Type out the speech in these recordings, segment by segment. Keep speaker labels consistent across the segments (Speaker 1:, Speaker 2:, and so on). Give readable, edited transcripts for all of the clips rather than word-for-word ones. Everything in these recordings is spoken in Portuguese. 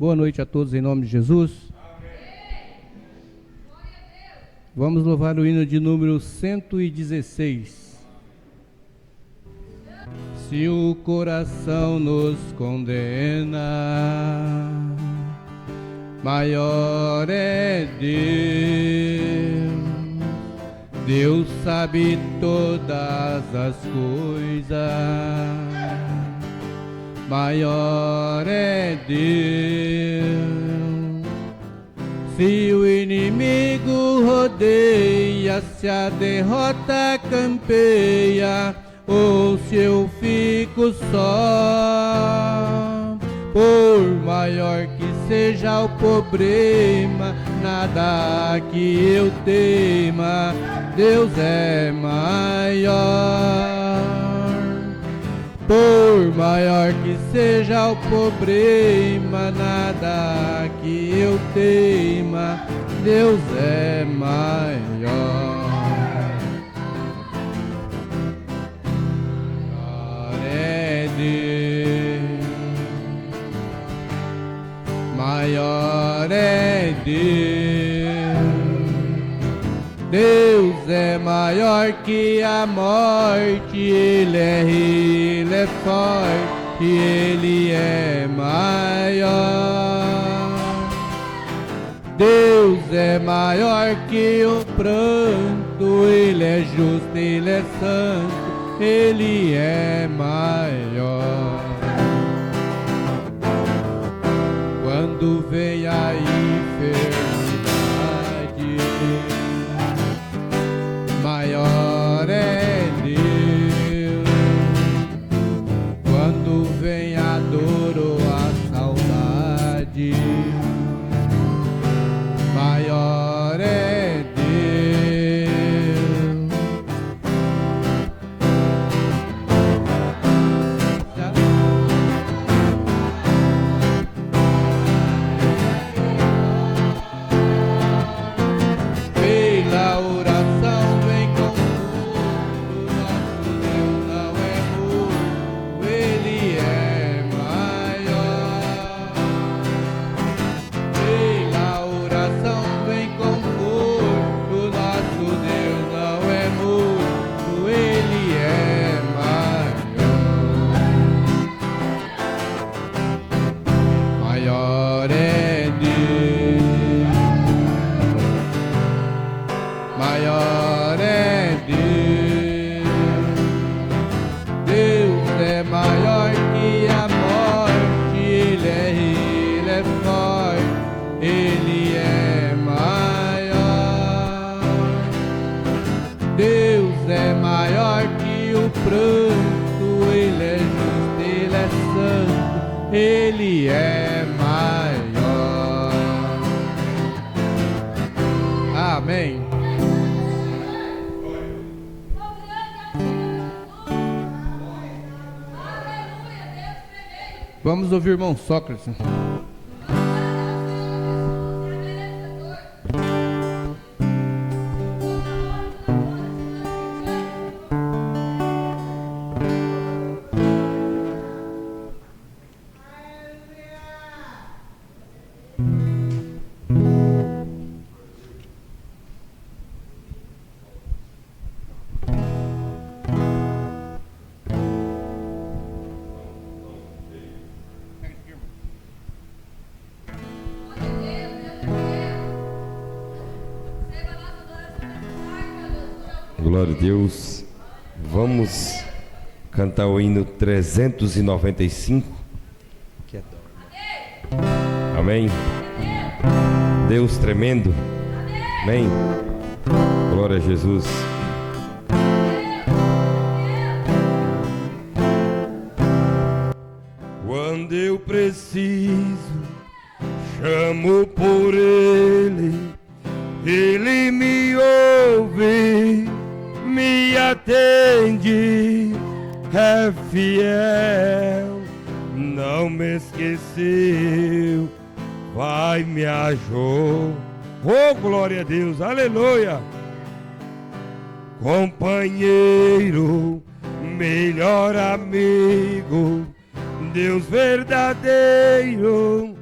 Speaker 1: Boa noite a todos em nome de Jesus. Vamos louvar o hino de número 116. Se o coração nos condena, maior é Deus. Deus sabe todas as coisas, maior é Deus. Se o inimigo rodeia, se a derrota campeia, ou se eu fico só, por maior que seja o problema, nada que eu tema, Deus é maior. Por maior que seja o problema, nada que eu tema, Deus é maior. Maior é Deus. Deus é maior que a morte, Ele é forte, Ele é maior. Deus é maior que o pranto, Ele é justo, Ele é santo, Ele é maior. Quando vem a enfermidade, maior é Deus. Quando vem a dor ou a saudade, maior é Deus. Ele é maior. Amém. Vamos ouvir o irmão Sócrates.
Speaker 2: Glória a Deus. Vamos cantar o hino 395. Amém. Deus tremendo. Amém. Glória a Jesus. Quando eu preciso, chamo por Ele, Ele me ouve, me atende, é fiel, não me esqueceu, vai me ajudar. Oh, glória a Deus, aleluia. Companheiro, melhor amigo, Deus verdadeiro,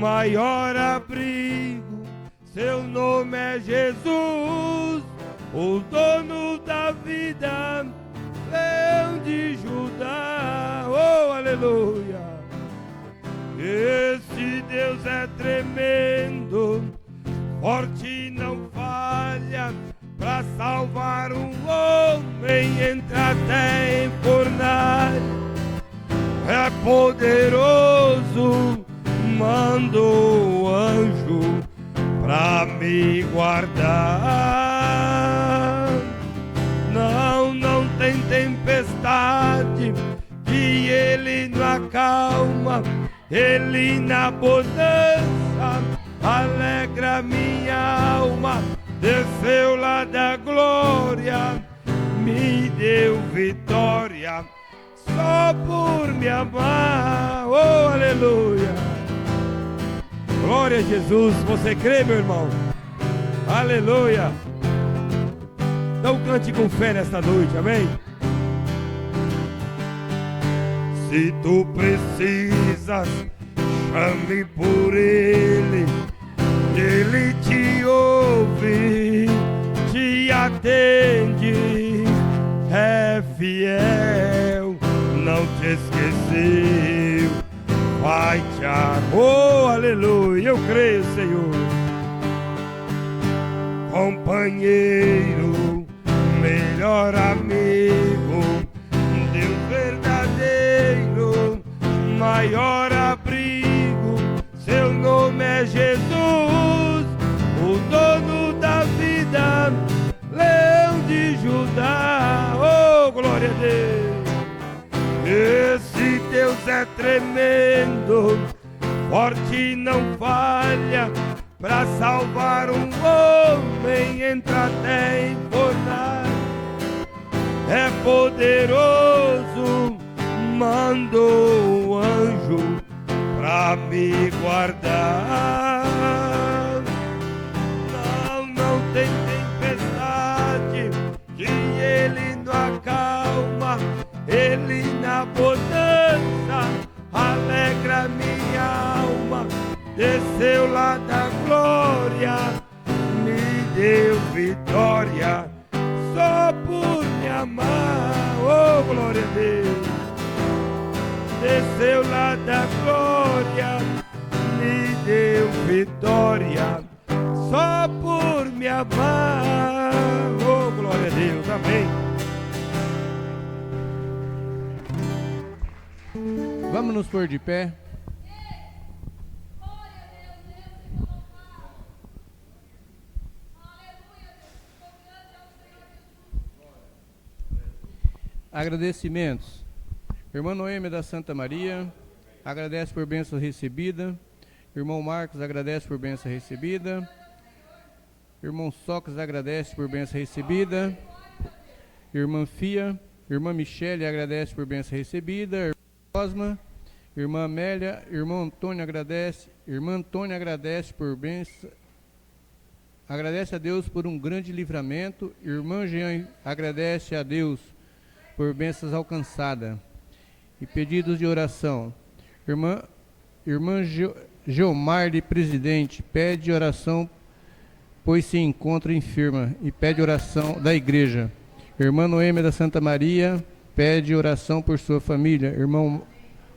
Speaker 2: maior abrigo. Seu nome é Jesus, o dono da vida, Leão de Judá. Oh, aleluia! Esse Deus é tremendo, forte e não falha, pra salvar um homem entra até em fornalha. É poderoso, mandou o anjo pra me guardar. Não tem tempestade que ele não acalma. Ele na bonança alegra minha alma. Desceu lá da glória, me deu vitória, só por me amar. Oh, aleluia! Glória a Jesus. Você crê, meu irmão? Aleluia! Então cante com fé nesta noite, amém? Se tu precisas, chame por ele, ele te ouve, te atende, é fiel, não te esqueceu, vai te amar. Oh, aleluia, eu creio, Senhor. Companheiro, melhor amigo, Deus verdadeiro, maior abrigo. Seu nome é Jesus, o dono da vida, Leão de Judá. Oh, glória a Deus! Esse Deus é tremendo, forte e não falha, pra salvar um homem entra até em fornalha. É poderoso, mandou o anjo pra me guardar. Não tem tempestade que ele não acalma. Ele na bonança alegra minha alma. Desceu lá da glória, me deu vitória, só por me amar. Oh, glória a Deus! Desceu lá da glória, me deu vitória, só por me amar. Oh, glória a Deus, amém.
Speaker 1: Vamos nos pôr de pé. Agradecimentos. Irmã Noêmia da Santa Maria, agradece por bênção recebida. Irmão Marcos agradece por bênção recebida. Irmão Socas agradece por bênção recebida. Irmã Fia, irmã Michele agradece por bênção recebida. Irmã Cosma, irmã Amélia, irmão Antônio agradece. Irmã Antônia agradece por bênção. Agradece a Deus por um grande livramento. Irmã Jean agradece a Deus por bênçãos alcançadas e pedidos de oração. Irmã Geomar de Presidente pede oração, pois se encontra enferma, e pede oração da igreja. Irmã Noêmia da Santa Maria pede oração por sua família. Irmão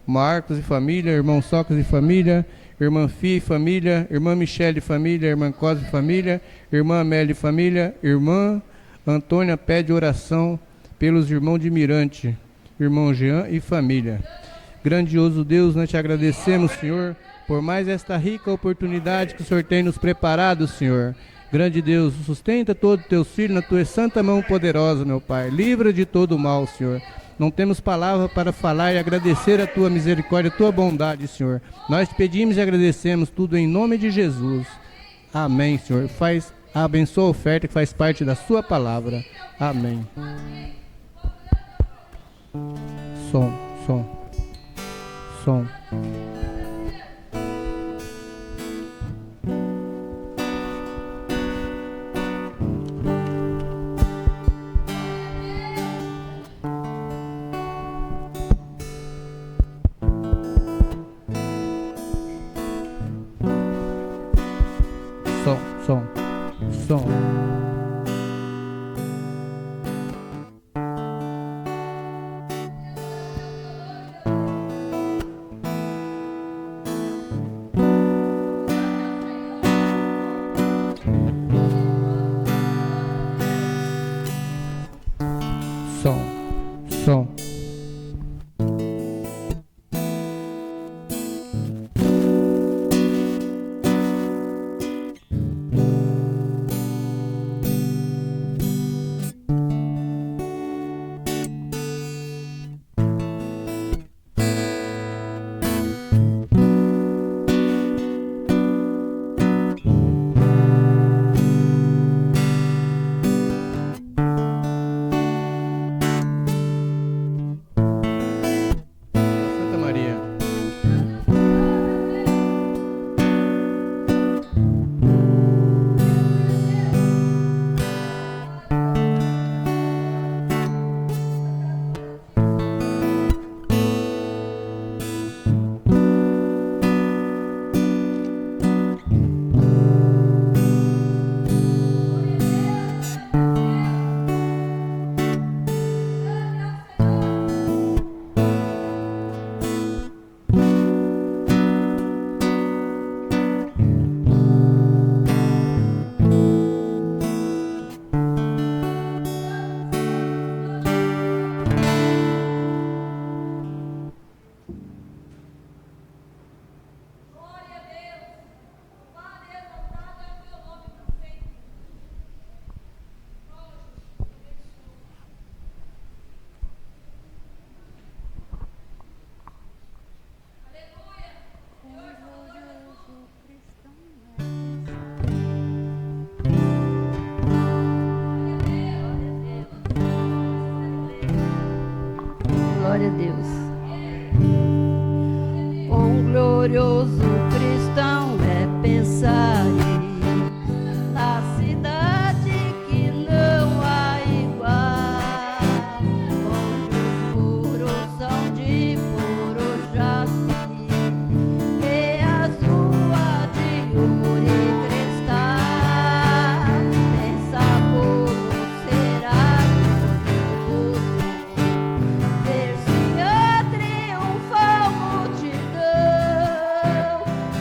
Speaker 1: Marcos e família, irmão Socas e família, irmã Fia e família, irmã Michele e família, irmã Cosme e família, irmã Amélia e família. Irmã Antônia pede oração pelos irmãos de Mirante, irmão Jean e família. Grandioso Deus, nós te agradecemos, Senhor, por mais esta rica oportunidade que o Senhor tem nos preparado, Senhor. Grande Deus, sustenta todos os teus filhos na tua santa mão poderosa, meu Pai. Livra de todo o mal, Senhor. Não temos palavra para falar e agradecer a tua misericórdia, a tua bondade, Senhor. Nós te pedimos e agradecemos tudo em nome de Jesus. Amém, Senhor. Abençoa a oferta que faz parte da sua palavra. Amém. Som. som. Som.
Speaker 3: Glória a Deus. Quão glorioso cristão é pensar na cidade que não há igual, onde os muros são de puro jaspe e as ruas de ouro e cristal. Pensa como será glorioso ver-se a triunfal multidão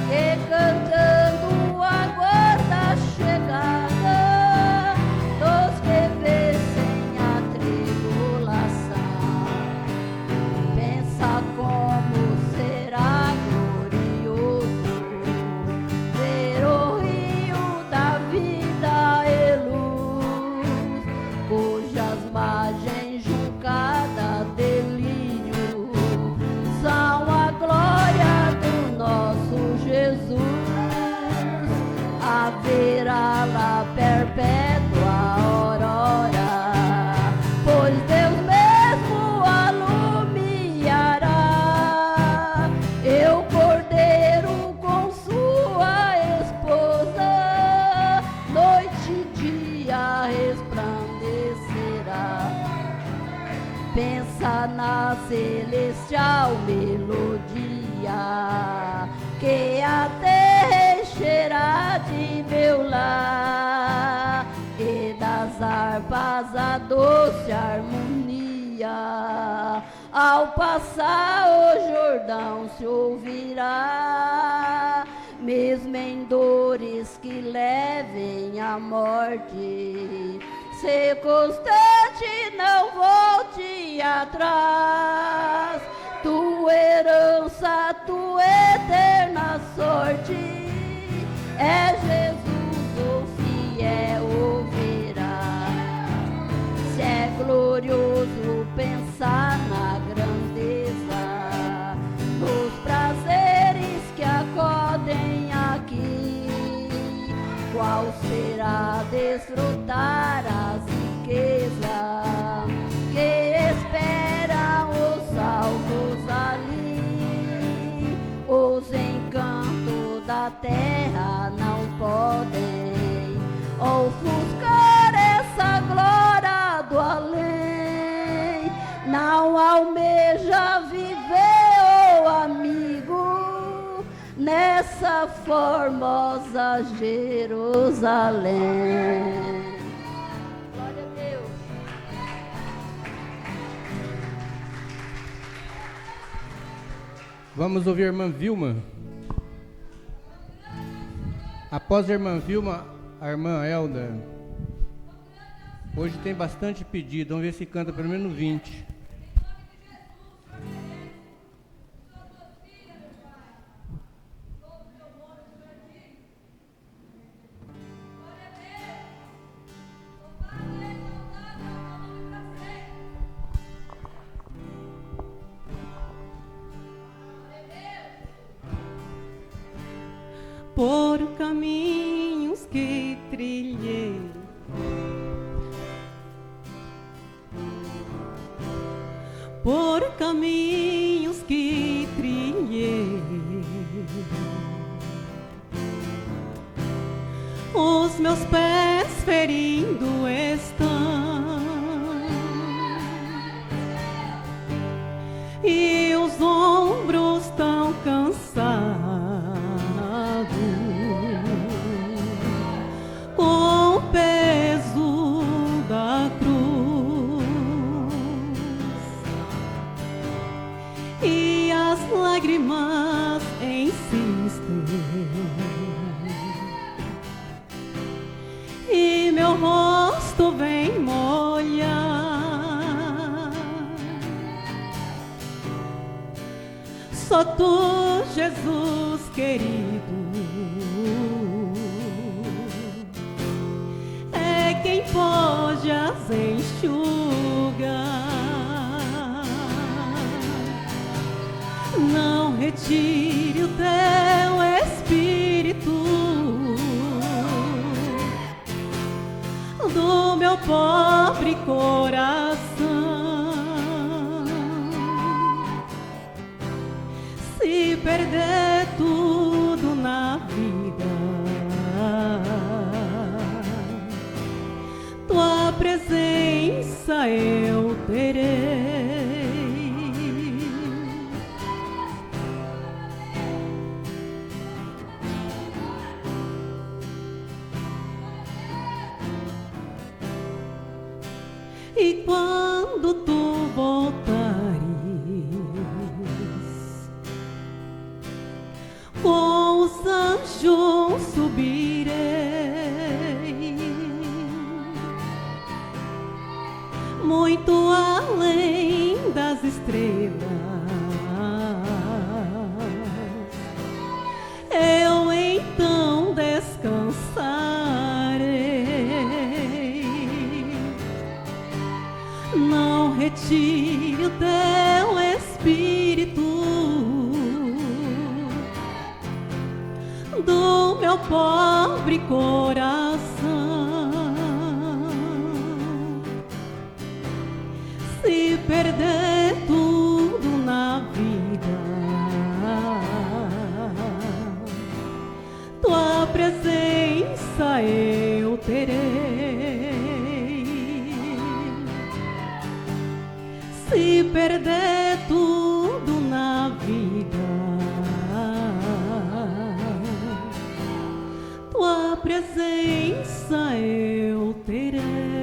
Speaker 3: que cantando aguarda a chegada dos que vencem a tribulação. Pensa como será glorioso ver o rio da vida e luz, cujas margens juncadas de linho são a glória do nosso Jesus. Haverá lá perpétua aurora, pois Deus mesmo alumiará. E o cordeiro com sua esposa, noite e dia resplandecerá. Pensa na celestial melodia que até encherá de meu lar, e das harpas a doce harmonia. Ao passar o Jordão se ouvirá, mesmo em dores que levem à morte. Ser constante, não volte atrás. Tua herança, tua eterna sorte é Jesus, o fiel ouvirá. Se é glorioso pensar na grandeza, nos prazeres que acodem aqui, qual será desfrutar as riquezas que esperam os salvos ali. Os encantos da terra não podem ofuscar essa glória do além. Não almeja viver, oh amigo, nessa nessa formosa Jerusalém. Glória a Deus.
Speaker 1: Vamos ouvir a irmã Vilma. Após a irmã Vilma, a irmã Elda. Hoje tem bastante pedido, vamos ver se canta pelo menos 20.
Speaker 4: Por caminhos que trilhei, por caminhos que trilhei, os meus pés ferindo estão, e os ombros tão cansados com o peso da cruz, e as lágrimas insistem, e meu rosto vem molhar. Só tu, Jesus querido, é quem pode as enxugar. Não retire o teu espírito do meu pobre coração. Se perder tudo na vida, tua presença eu terei. E quando tu voltares, com os anjos subirei, muito além das estrelas. Eu então descansarei. Não retire o teu espírito do meu pobre coração. Se perder tudo na vida, tua presença eu terei. Se perder tudo na vida, tua presença eu terei.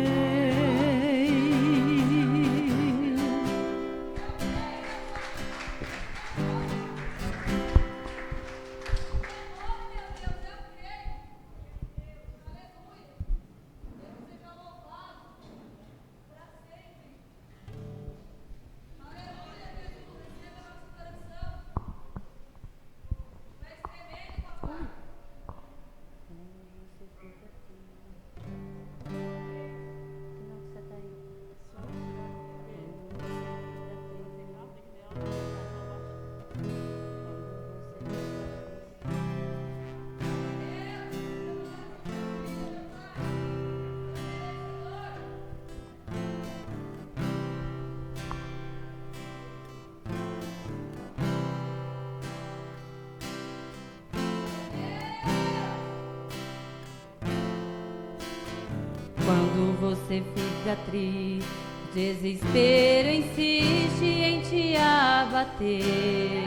Speaker 5: Quando você fica triste, desespero insiste em te abater.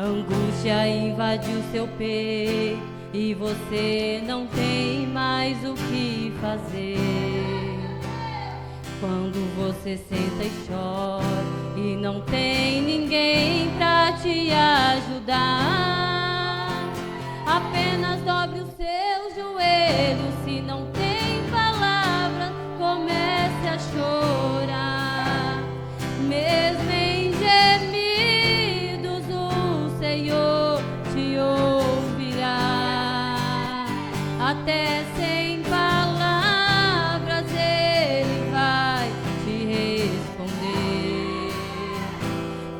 Speaker 5: angústia invadiu seu peito e você não tem mais o que fazer. Quando você senta e chora e não tem ninguém pra te ajudar, apenas dobre os seus joelhos. Se não tem palavras, comece a chorar. Mesmo em gemidos, o Senhor te ouvirá. Até sem palavras Ele vai te responder,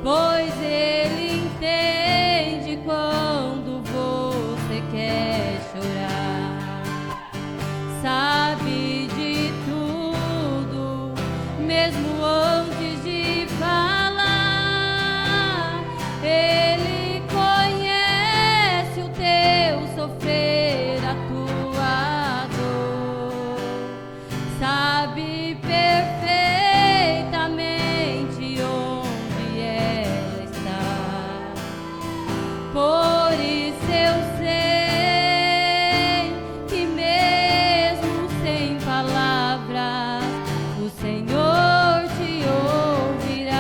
Speaker 5: pois Ele entende quando você quer chorar. Sabe de tudo, mesmo antes de falar. Ele conhece o teu sofrer, a tua dor. Sabe perfeitamente onde ela está. Por isso eu sei que mesmo sem palavras, o Senhor te ouvirá.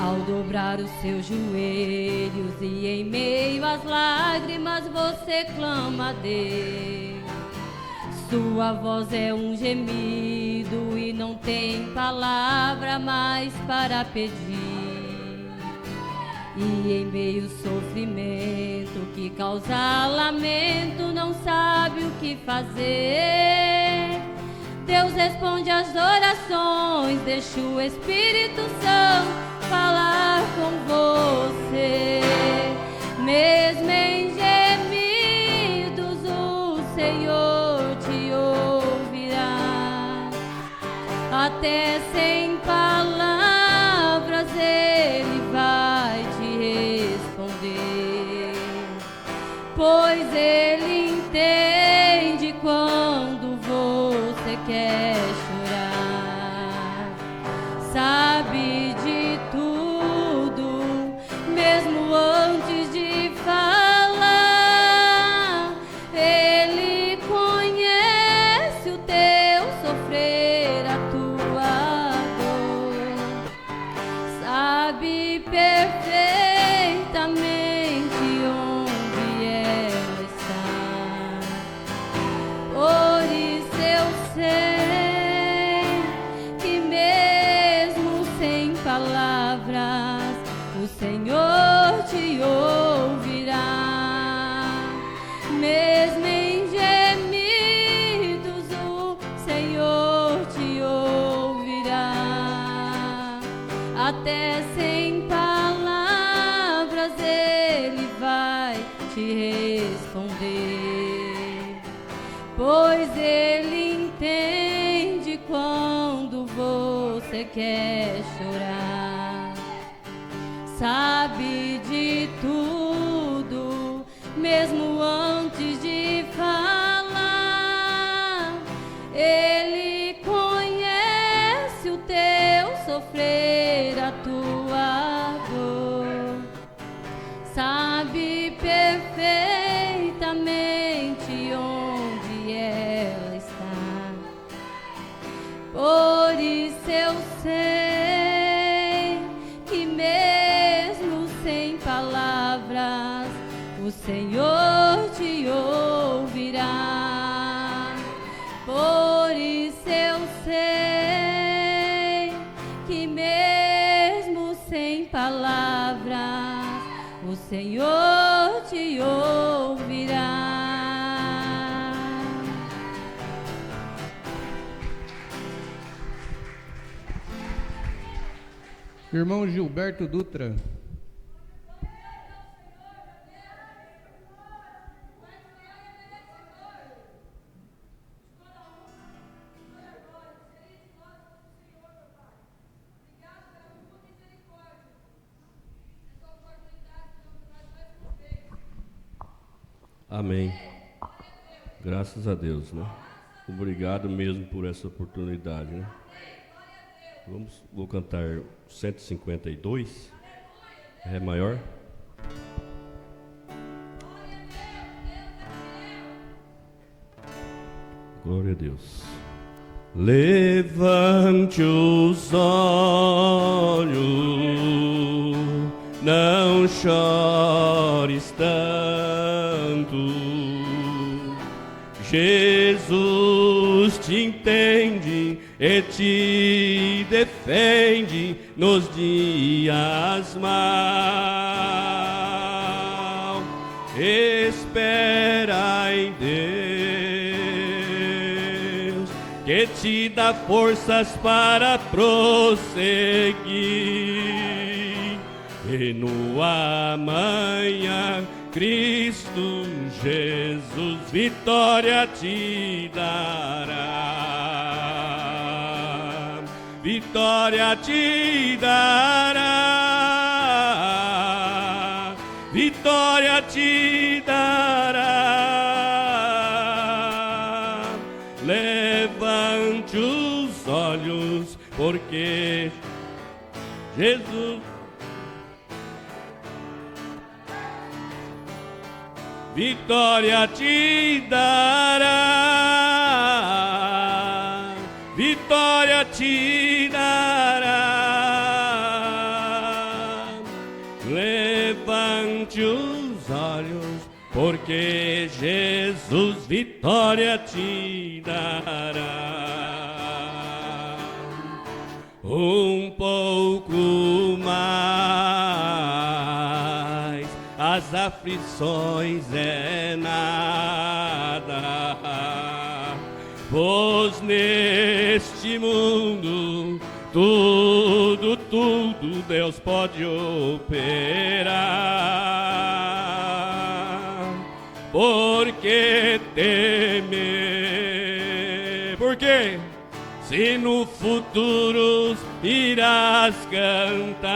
Speaker 5: Ao dobrar os seus joelhos e em meio às lágrimas você clama a Deus. Sua voz é um gemido e não tem palavra mais para pedir. E em meio ao sofrimento que causa lamento, não sabe o que fazer. Deus responde às orações, deixa o Espírito Santo falar com você. Mesmo em gemidos, o Senhor te ouvirá. Até sem palavras Ele vai te responder, pois Ele entende quando você quer chorar. Sabe de tudo, mesmo antes de falar. Ele conhece o teu sofrer, a tua dor. Sabe perfeitamente onde ela está. Por isso eu sei que mesmo sem palavras, o Senhor te ouvirá. Mesmo em gemidos, o Senhor te ouvirá. Até sem palavras Ele vai te responder, pois Ele entende quando você quer chorar. Sabe de tudo, mesmo antes de falar. Ele conhece o teu sofrer, a tua dor. Sabe perfeitamente onde ela está. Por isso eu sei que mesmo sem palavras, o Senhor te ouvirá. Por isso eu sei que mesmo sem palavras, o Senhor te ouvirá.
Speaker 1: Irmão Gilberto Dutra.
Speaker 6: Amém. Graças a Deus, né? Obrigado mesmo por essa oportunidade, né? Vou cantar 152, Ré maior. Glória a Deus. Levante os olhos, não chores tanto. Jesus te entende e te defende nos dias maus. Espera em Deus, que te dá forças para prosseguir, e no amanhã Cristo Jesus vitória te dará, vitória te dará, vitória te dará. Levante os olhos, porque Jesus vitória te dará, vitória te dará. Levante os olhos, porque Jesus vitória te dará. Um pouco mais, as aflições é nada, pois neste mundo tudo Deus pode operar. Por que temer? Porque se no futuro irás cantar,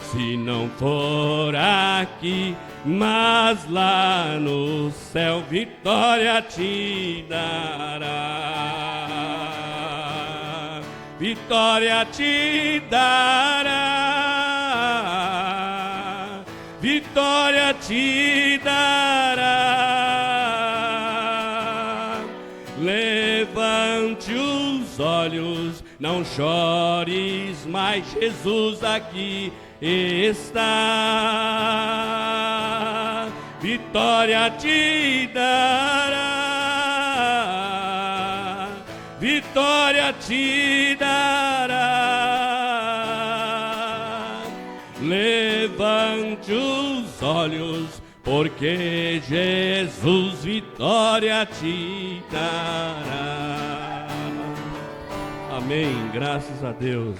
Speaker 6: se não for aqui, mas lá no céu vitória te dará, vitória te dará, vitória te dará. Levante os olhos, não chores mais, Jesus aqui está, vitória te dará, vitória te dará. Levante os olhos, porque Jesus vitória te dará. Amém, graças a Deus.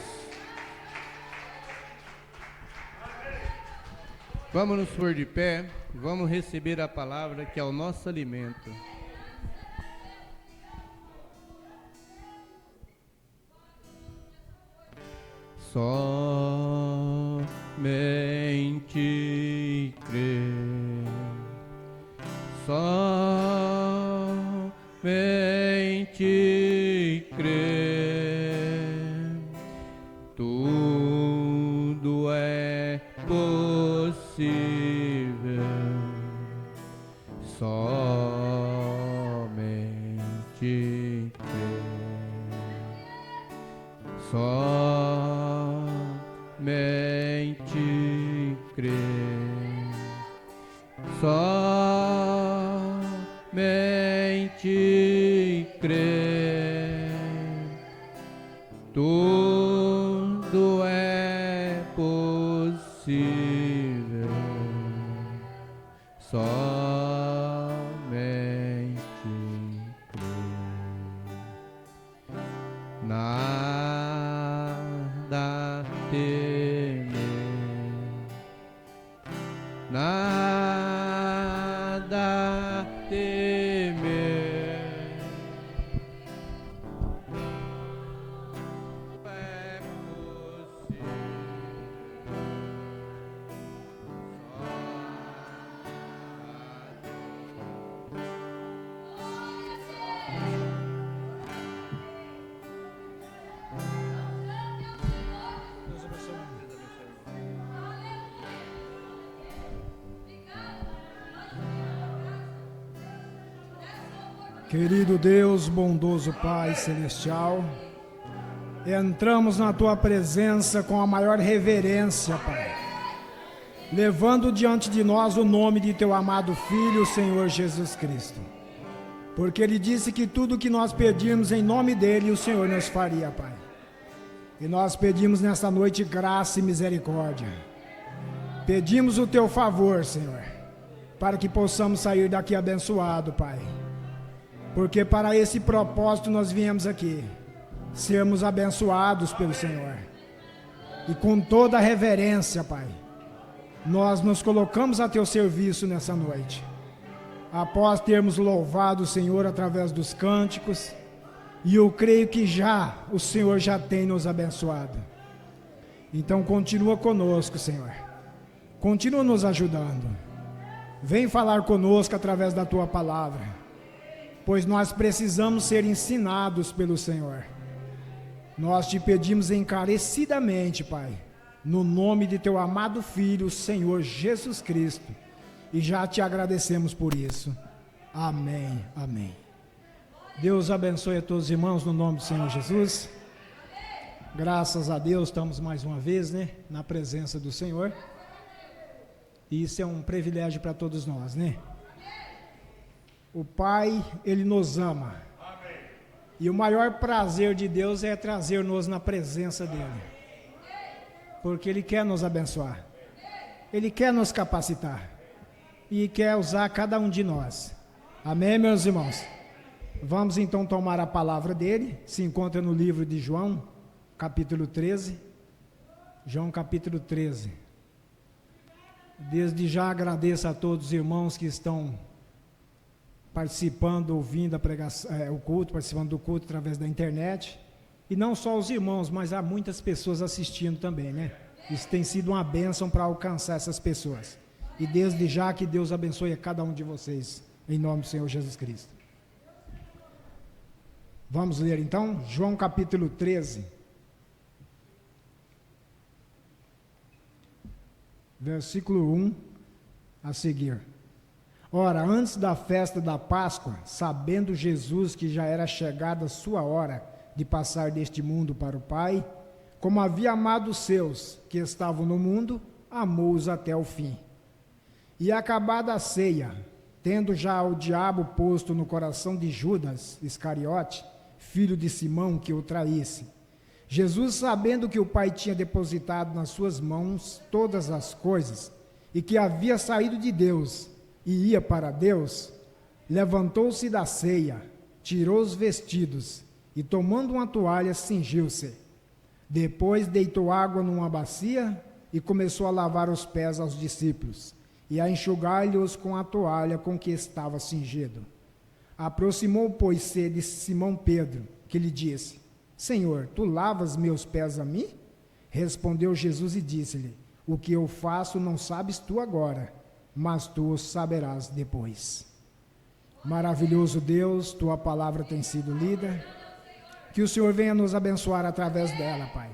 Speaker 1: Vamos nos pôr de pé, vamos receber a palavra que é o nosso alimento. Somente crer, somente crer, tudo é possível, somente crer, somente crer, somente crer, tudo é possível, somente crer. Nada temer, nada temer,
Speaker 7: Querido Deus, bondoso Pai Celestial, entramos na Tua presença com a maior reverência, Pai, levando diante de nós o nome de Teu amado Filho, Senhor Jesus Cristo, porque Ele disse que tudo que nós pedimos em nome dEle, o Senhor nos faria, Pai. E nós pedimos nesta noite graça e misericórdia, pedimos o Teu favor, Senhor, para que possamos sair daqui abençoado, Pai, porque para esse propósito nós viemos aqui, sermos abençoados pelo Senhor. E com toda a reverência, Pai, nós nos colocamos a Teu serviço nessa noite. Após termos louvado o Senhor através dos cânticos, e eu creio que o Senhor já tem nos abençoado. Então continua conosco, Senhor. Continua nos ajudando. Vem falar conosco através da Tua palavra, pois nós precisamos ser ensinados pelo Senhor. Nós Te pedimos encarecidamente, Pai, no nome de Teu amado Filho, Senhor Jesus Cristo, e já Te agradecemos por isso. Amém, amém. Deus abençoe a todos os irmãos no nome do Senhor Jesus. Graças a Deus estamos mais uma vez, na presença do Senhor, e isso é um privilégio para todos nós, O Pai, Ele nos ama. Amém. E o maior prazer de Deus é trazer-nos na presença dEle. Porque Ele quer nos abençoar. Ele quer nos capacitar. E quer usar cada um de nós. Amém, meus irmãos? Vamos então tomar a palavra dEle. Se encontra no livro de João, capítulo 13. João, capítulo 13. Desde já agradeço a todos os irmãos que estão participando, ouvindo a pregação, o culto, participando do culto através da internet, e não só os irmãos, mas há muitas pessoas assistindo também, Isso tem sido uma bênção para alcançar essas pessoas, e desde já que Deus abençoe a cada um de vocês, em nome do Senhor Jesus Cristo. Vamos ler então, João capítulo 13, versículo 1 a seguir. Ora, antes da festa da Páscoa, sabendo Jesus que já era chegada a sua hora de passar deste mundo para o Pai, como havia amado os seus que estavam no mundo, amou-os até o fim. E acabada a ceia, tendo já o diabo posto no coração de Judas Iscariote, filho de Simão, que o traísse, Jesus, sabendo que o Pai tinha depositado nas suas mãos todas as coisas, e que havia saído de Deus e ia para Deus, levantou-se da ceia, tirou os vestidos e, tomando uma toalha, cingiu-se. Depois deitou água numa bacia e começou a lavar os pés aos discípulos e a enxugar-lhes com a toalha com que estava cingido. Aproximou, pois-se de Simão Pedro, que lhe disse: Senhor, tu lavas meus pés a mim? Respondeu Jesus e disse-lhe: O que eu faço não sabes tu agora, mas tu o saberás depois. Maravilhoso Deus, tua palavra tem sido lida, que o Senhor venha nos abençoar através dela, Pai,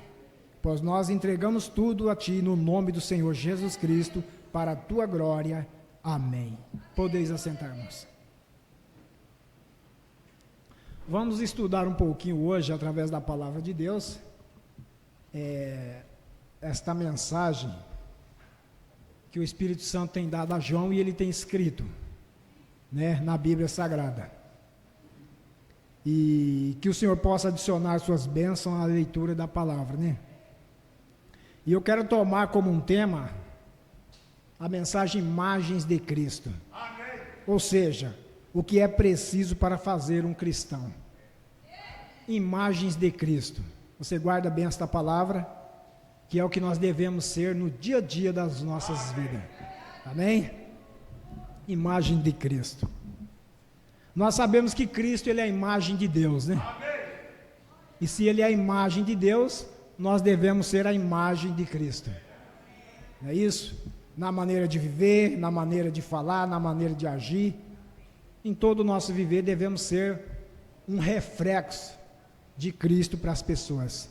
Speaker 7: pois nós entregamos tudo a Ti no nome do Senhor Jesus Cristo, para a Tua glória. Amém. Podeis assentar-nos. Vamos estudar um pouquinho hoje, através da palavra de Deus, esta mensagem que o Espírito Santo tem dado a João e ele tem escrito, na Bíblia Sagrada. E que o Senhor possa adicionar suas bênçãos à leitura da palavra, E eu quero tomar como um tema a mensagem Imagens de Cristo. Amém. Ou seja, o que é preciso para fazer um cristão. Imagens de Cristo. Você guarda bem esta palavra, que é o que nós devemos ser no dia a dia das nossas vidas. Amém? Imagem de Cristo. Nós sabemos que Cristo, Ele é a imagem de Deus, E se Ele é a imagem de Deus, nós devemos ser a imagem de Cristo. Não é isso? Na maneira de viver, na maneira de falar, na maneira de agir. Em todo o nosso viver devemos ser um reflexo de Cristo para as pessoas.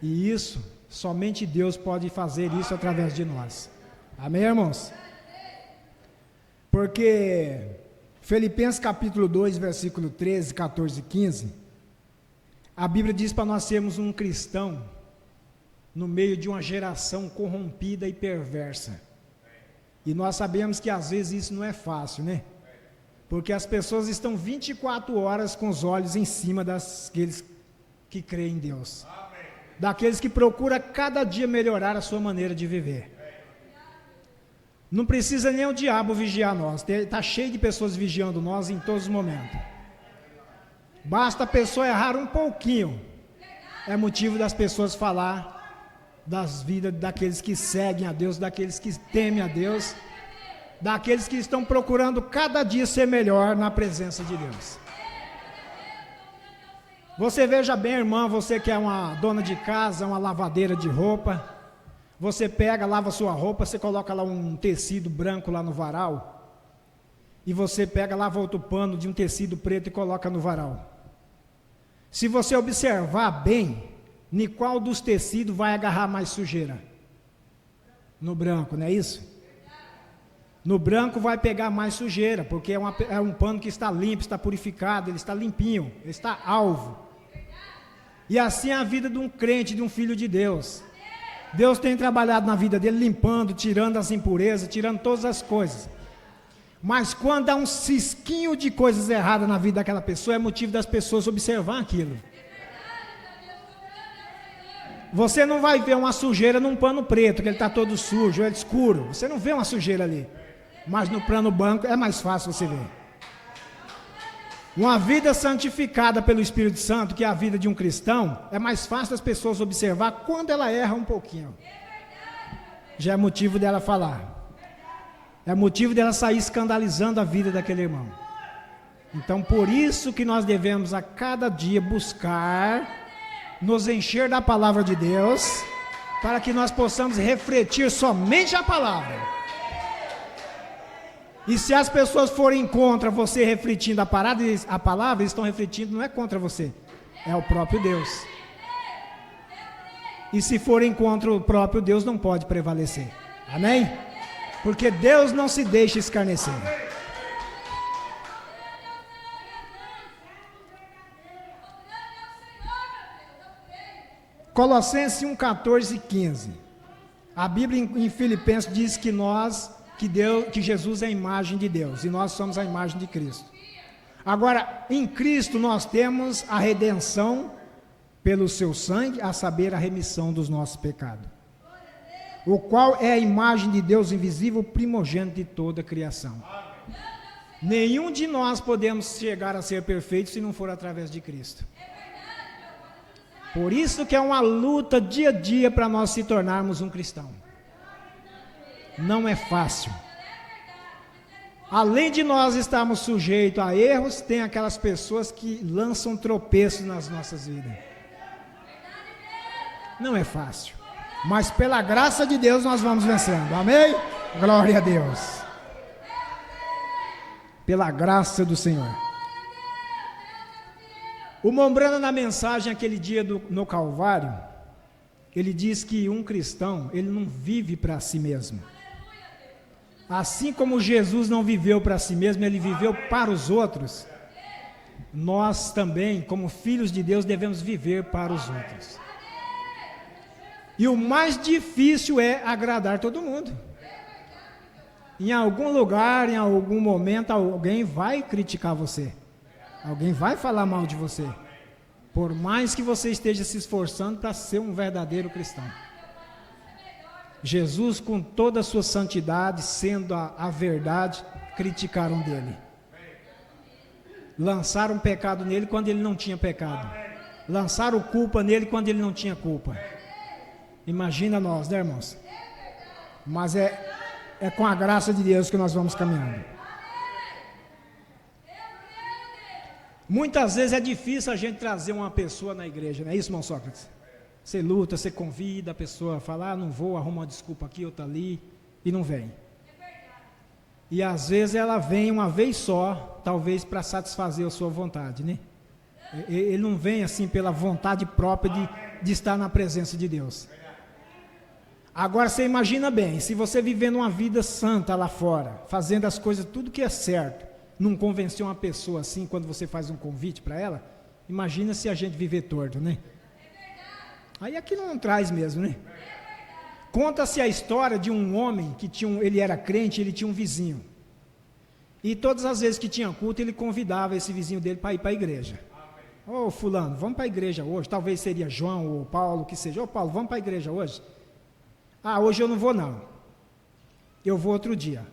Speaker 7: E isso, somente Deus pode fazer isso através de nós. Amém, irmãos? Porque Filipenses capítulo 2, versículo 13, 14 e 15, a Bíblia diz para nós sermos um cristão no meio de uma geração corrompida e perversa. E nós sabemos que às vezes isso não é fácil, né? Porque as pessoas estão 24 horas com os olhos em cima daqueles que creem em Deus. Daqueles que procuram cada dia melhorar a sua maneira de viver. Não precisa nem o diabo vigiar nós. Está cheio de pessoas vigiando nós em todos os momentos. Basta a pessoa errar um pouquinho. É motivo das pessoas falar das vidas daqueles que seguem a Deus, daqueles que temem a Deus, daqueles que estão procurando cada dia ser melhor na presença de Deus. Você veja bem, irmã, você que é uma dona de casa, uma lavadeira de roupa, você pega, lava sua roupa, você coloca lá um tecido branco lá no varal, e você pega, lava outro pano de um tecido preto e coloca no varal. Se você observar bem, em qual dos tecidos vai agarrar mais sujeira? No branco, não é isso? No branco vai pegar mais sujeira, porque é um pano que está limpo, está purificado, ele está limpinho, ele está alvo. E assim é a vida de um crente, de um filho de Deus. Deus tem trabalhado na vida dele, limpando, tirando as impurezas, tirando todas as coisas. Mas quando há um cisquinho de coisas erradas na vida daquela pessoa, é motivo das pessoas observar aquilo. Você não vai ver uma sujeira num pano preto, que ele está todo sujo, ele escuro. Você não vê uma sujeira ali. Mas no plano branco é mais fácil você ver. Uma vida santificada pelo Espírito Santo, que é a vida de um cristão, é mais fácil as pessoas observar quando ela erra um pouquinho. Já é motivo dela falar. É motivo dela sair escandalizando a vida daquele irmão. Então, por isso que nós devemos a cada dia buscar nos encher da palavra de Deus, para que nós possamos refletir somente a palavra. E se as pessoas forem contra você refletindo a palavra, eles estão refletindo, não é contra você, é o próprio Deus. E se forem contra o próprio Deus, não pode prevalecer. Amém? Porque Deus não se deixa escarnecer. Colossenses 1, 14 e 15. A Bíblia em Filipenses diz que Jesus é a imagem de Deus e nós somos a imagem de Cristo. Agora, em Cristo nós temos a redenção pelo seu sangue, a saber, a remissão dos nossos pecados, o qual é a imagem de Deus invisível, primogênito de toda a criação. Nenhum de nós podemos chegar a ser perfeito se não for através de Cristo. Por isso que é uma luta dia a dia para nós se tornarmos um cristão. Não é fácil. Além de nós estarmos sujeitos a erros, tem aquelas pessoas que lançam tropeços nas nossas vidas. Não é fácil. Mas pela graça de Deus nós vamos vencendo. Amém? Glória a Deus. Pela graça do Senhor. O Mombrana, na mensagem aquele dia no Calvário, ele diz que um cristão, ele não vive para si mesmo. Assim como Jesus não viveu para si mesmo, ele viveu para os outros. Nós também, como filhos de Deus, devemos viver para os outros. E o mais difícil é agradar todo mundo. Em algum lugar, em algum momento, alguém vai criticar você. Alguém vai falar mal de você, por mais que você esteja se esforçando para ser um verdadeiro cristão. Jesus, com toda a sua santidade, sendo a verdade, criticaram dele. Lançaram pecado nele quando ele não tinha pecado. Lançaram culpa nele quando ele não tinha culpa. Imagina nós, né, irmãos? Mas é com a graça de Deus que nós vamos caminhando. Muitas vezes é difícil a gente trazer uma pessoa na igreja, não é isso, irmão Sócrates? Você luta, você convida a pessoa a falar, não vou, arruma uma desculpa aqui, outra ali, e não vem. E às vezes ela vem uma vez só, talvez para satisfazer a sua vontade, né? Ele não vem assim pela vontade própria de estar na presença de Deus. Agora você imagina bem, se você vivendo uma vida santa lá fora, fazendo as coisas, tudo que é certo, não convencer uma pessoa assim, quando você faz um convite para ela, imagina se a gente viver torto, né? Aí aquilo não traz mesmo, né? Conta-se a história de um homem que ele era crente, ele tinha um vizinho. E todas as vezes que tinha culto, ele convidava esse vizinho dele para ir para a igreja. Ô fulano, vamos para a igreja hoje. Talvez seria João ou Paulo, que seja. Ô Paulo, vamos para a igreja hoje? Ah, hoje eu não vou não. Eu vou outro dia.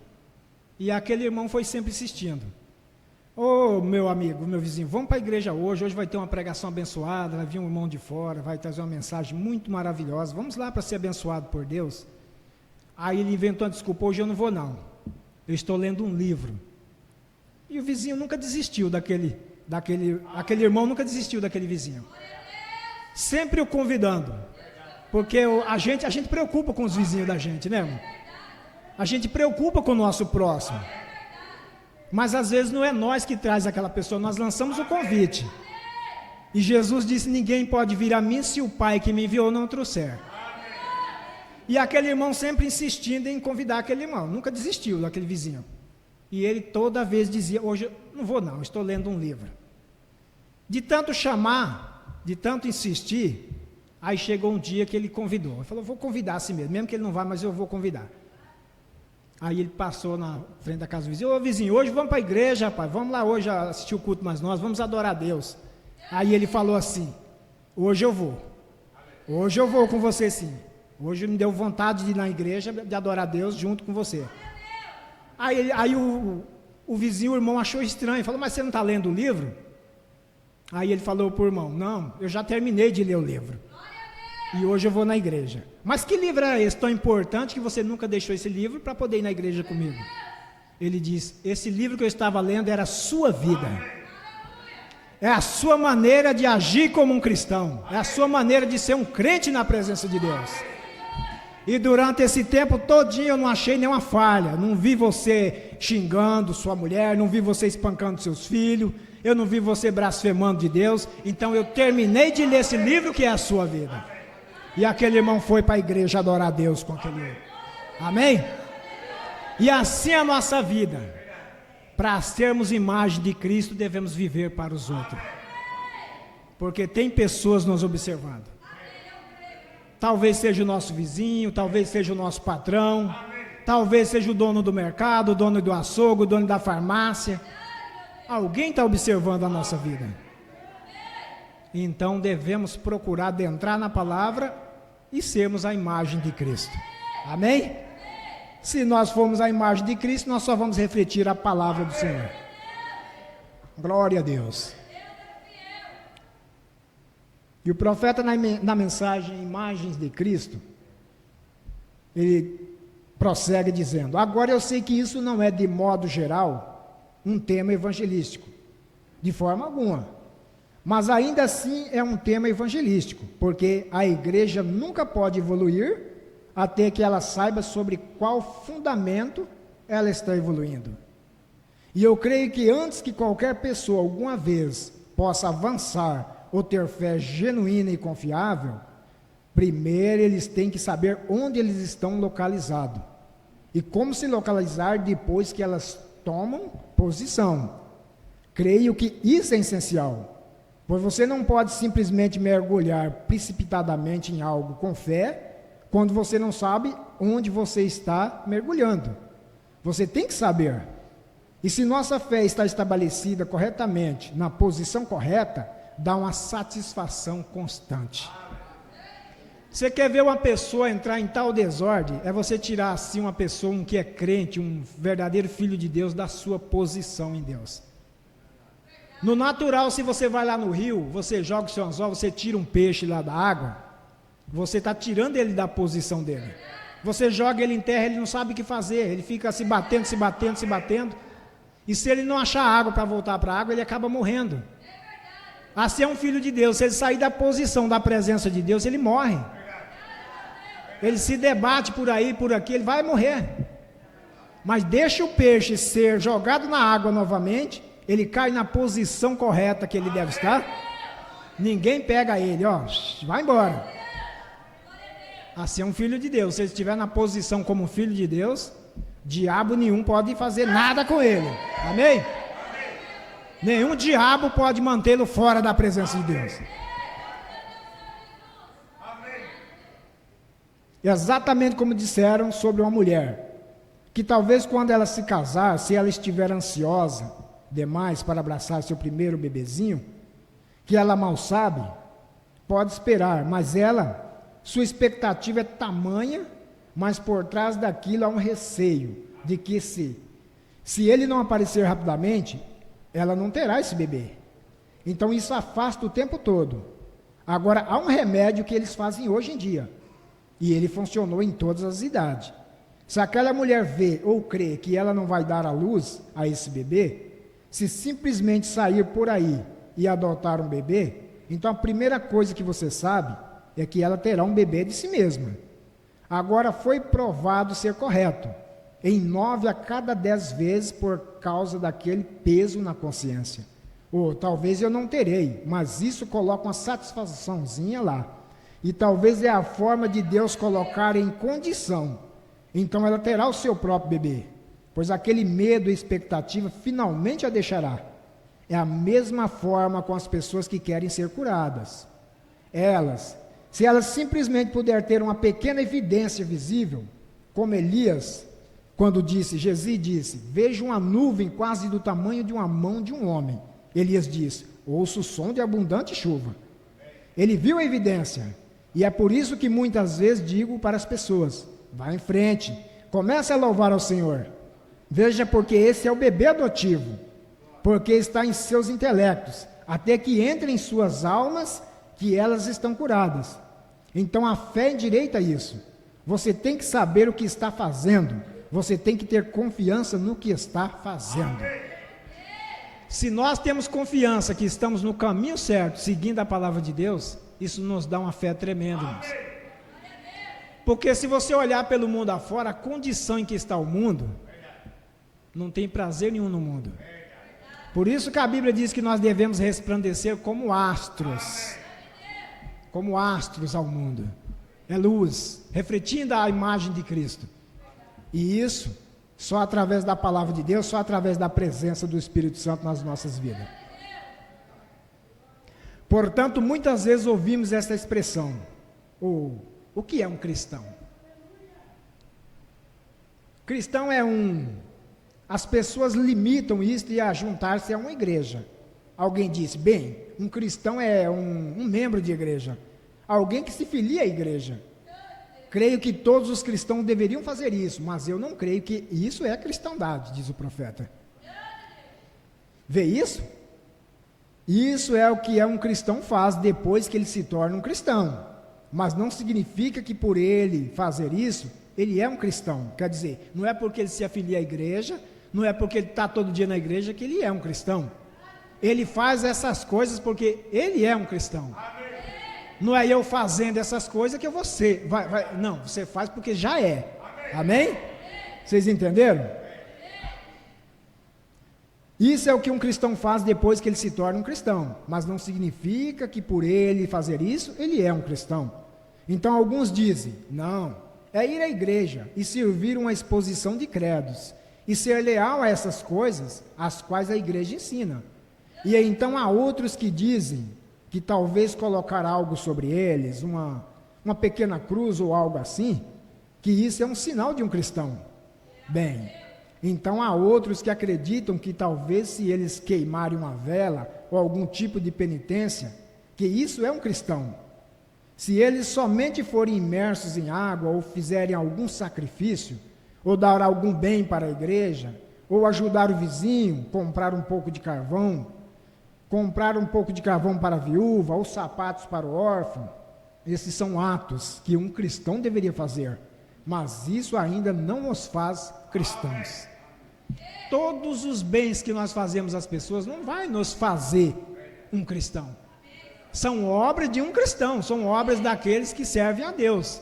Speaker 7: E aquele irmão foi sempre insistindo. Ô meu amigo, meu vizinho, vamos para a igreja hoje vai ter uma pregação abençoada, vai vir um irmão de fora, vai trazer uma mensagem muito maravilhosa, vamos lá para ser abençoado por Deus. Aí ele inventou uma desculpa, hoje eu não vou não, eu estou lendo um livro. E o vizinho nunca desistiu aquele irmão nunca desistiu daquele vizinho. Sempre o convidando, porque a gente preocupa com os vizinhos da gente, né, irmão? A gente preocupa com o nosso próximo. Mas às vezes não é nós que traz aquela pessoa, nós lançamos o convite. E Jesus disse, ninguém pode vir a mim se o Pai que me enviou não trouxer. E aquele irmão sempre insistindo em convidar aquele irmão, nunca desistiu daquele vizinho. E ele toda vez dizia, hoje eu não vou não, estou lendo um livro. De tanto chamar, de tanto insistir, aí chegou um dia que ele convidou. Ele falou, vou convidar assim mesmo que ele não vá, mas eu vou convidar. Aí ele passou na frente da casa do vizinho, ô vizinho, hoje vamos para a igreja, rapaz, vamos lá hoje assistir o culto mais nós, vamos adorar a Deus. Aí ele falou assim, hoje eu vou com você sim, hoje me deu vontade de ir na igreja, de adorar a Deus junto com você. Aí o vizinho, o irmão achou estranho, falou, mas você não está lendo o livro? Aí ele falou para o irmão, não, eu já terminei de ler o livro. E hoje eu vou na igreja. Mas que livro era esse tão importante que você nunca deixou esse livro para poder ir na igreja comigo? Ele disse, esse livro que eu estava lendo era a sua vida. É a sua maneira de agir como um cristão. É a sua maneira de ser um crente na presença de Deus. E durante esse tempo todinho eu não achei nenhuma falha. Não vi você xingando sua mulher, não vi você espancando seus filhos, eu não vi você blasfemando de Deus. Então eu terminei de ler esse livro que é a sua vida. E aquele irmão foi para a igreja adorar a Deus com aquele livro. Amém? E assim a nossa vida. Para sermos imagem de Cristo, devemos viver para os outros. Porque tem pessoas nos observando. Talvez seja o nosso vizinho, talvez seja o nosso patrão, talvez seja o dono do mercado, o dono do açougue, o dono da farmácia. Alguém está observando a nossa vida. Então devemos procurar adentrar na palavra e sermos a imagem de Cristo. Amém? Se nós formos a imagem de Cristo, nós só vamos refletir a palavra do Senhor. Glória a Deus. E o profeta na mensagem Imagens de Cristo, ele prossegue dizendo, agora eu sei que isso não é de modo geral um tema evangelístico, de forma alguma. Mas ainda assim é um tema evangelístico, porque a igreja nunca pode evoluir até que ela saiba sobre qual fundamento ela está evoluindo. E eu creio que antes que qualquer pessoa alguma vez possa avançar ou ter fé genuína e confiável, primeiro eles têm que saber onde eles estão localizados e como se localizar depois que elas tomam posição. Creio que isso é essencial. Pois você não pode simplesmente mergulhar precipitadamente em algo com fé, quando você não sabe onde você está mergulhando. Você tem que saber. E se nossa fé está estabelecida corretamente, na posição correta, dá uma satisfação constante. Você quer ver uma pessoa entrar em tal desordem? É você tirar assim uma pessoa, um que é crente, um verdadeiro filho de Deus, da sua posição em Deus. No natural, se você vai lá no rio, você joga o seu anzol, você tira um peixe lá da água, você está tirando ele da posição dele. Você joga ele em terra, ele não sabe o que fazer, ele fica se batendo, e se ele não achar água para voltar para a água, ele acaba morrendo. Assim é um filho de Deus, se ele sair da posição da presença de Deus, ele morre. Ele se debate por aí, por aqui, ele vai morrer. Mas deixa o peixe ser jogado na água novamente, ele cai na posição correta que ele deve estar, ninguém pega ele, ó, vai embora. Assim é um filho de Deus. Se ele estiver na posição como filho de Deus, diabo nenhum pode fazer nada com ele. Amém? Nenhum diabo pode mantê-lo fora da presença de Deus. Exatamente como disseram sobre uma mulher, que talvez quando ela se casar, se ela estiver ansiosa demais para abraçar seu primeiro bebezinho, que ela mal sabe, pode esperar, mas sua expectativa é tamanha, mas por trás daquilo há um receio de que se ele não aparecer rapidamente, ela não terá esse bebê. Então isso afasta o tempo todo. Agora, há um remédio que eles fazem hoje em dia, e ele funcionou em todas as idades. Se aquela mulher vê ou crê que ela não vai dar à luz a esse bebê, se simplesmente sair por aí e adotar um bebê, então a primeira coisa que você sabe é que ela terá um bebê de si mesma. Agora, foi provado ser correto em 9 a cada 10 vezes por causa daquele peso na consciência. Ou talvez eu não terei, mas isso coloca uma satisfaçãozinha lá. E talvez é a forma de Deus colocar em condição. Então ela terá o seu próprio bebê, pois aquele medo e expectativa finalmente a deixará. É a mesma forma com as pessoas que querem ser curadas. Se elas simplesmente puderem ter uma pequena evidência visível, como Elias, quando Gesi disse, vejo uma nuvem quase do tamanho de uma mão de um homem. Elias disse, ouço o som de abundante chuva. Ele viu a evidência, e é por isso que muitas vezes digo para as pessoas, vá em frente, comece a louvar ao Senhor. Veja, porque esse é o bebê adotivo, porque está em seus intelectos, até que entre em suas almas, que elas estão curadas. Então a fé endireita isso. Você tem que saber o que está fazendo, você tem que ter confiança no que está fazendo. Se nós temos confiança que estamos no caminho certo, seguindo a palavra de Deus, isso nos dá uma fé tremenda, irmãos. Porque se você olhar pelo mundo afora, a condição em que está o mundo, não tem prazer nenhum no mundo. Por isso que a Bíblia diz que nós devemos resplandecer como astros ao mundo. É luz, refletindo a imagem de Cristo. E isso só através da palavra de Deus, só através da presença do Espírito Santo nas nossas vidas. Portanto, muitas vezes ouvimos essa expressão, o que é um cristão? Cristão é as pessoas limitam isso e a juntar-se a uma igreja. Alguém disse, bem, um cristão é um membro de igreja, alguém que se filia à igreja. Creio que todos os cristãos deveriam fazer isso, mas eu não creio que isso é cristandade, diz o profeta. Vê isso? Isso é o que um cristão faz depois que ele se torna um cristão. Mas não significa que por ele fazer isso, ele é um cristão. Quer dizer, não é porque ele se afilia à igreja, não é porque ele está todo dia na igreja que ele é um cristão. Ele faz essas coisas porque ele é um cristão. Não é eu fazendo essas coisas que você vai. Não, você faz porque já é. Amém? Vocês entenderam? Isso é o que um cristão faz depois que ele se torna um cristão. Mas não significa que por ele fazer isso, ele é um cristão. Então alguns dizem, não, é ir à igreja e servir uma exposição de credos. E ser leal a essas coisas, as quais a igreja ensina. E então há outros que dizem que talvez colocar algo sobre eles, uma pequena cruz ou algo assim, que isso é um sinal de um cristão. Bem, então há outros que acreditam que talvez se eles queimarem uma vela ou algum tipo de penitência, que isso é um cristão. Se eles somente forem imersos em água ou fizerem algum sacrifício, ou dar algum bem para a igreja, ou ajudar o vizinho, comprar um pouco de carvão para a viúva, ou sapatos para o órfão, esses são atos que um cristão deveria fazer, mas isso ainda não os faz cristãos. Todos os bens que nós fazemos às pessoas não vai nos fazer um cristão. São obras de um cristão, são obras daqueles que servem a Deus.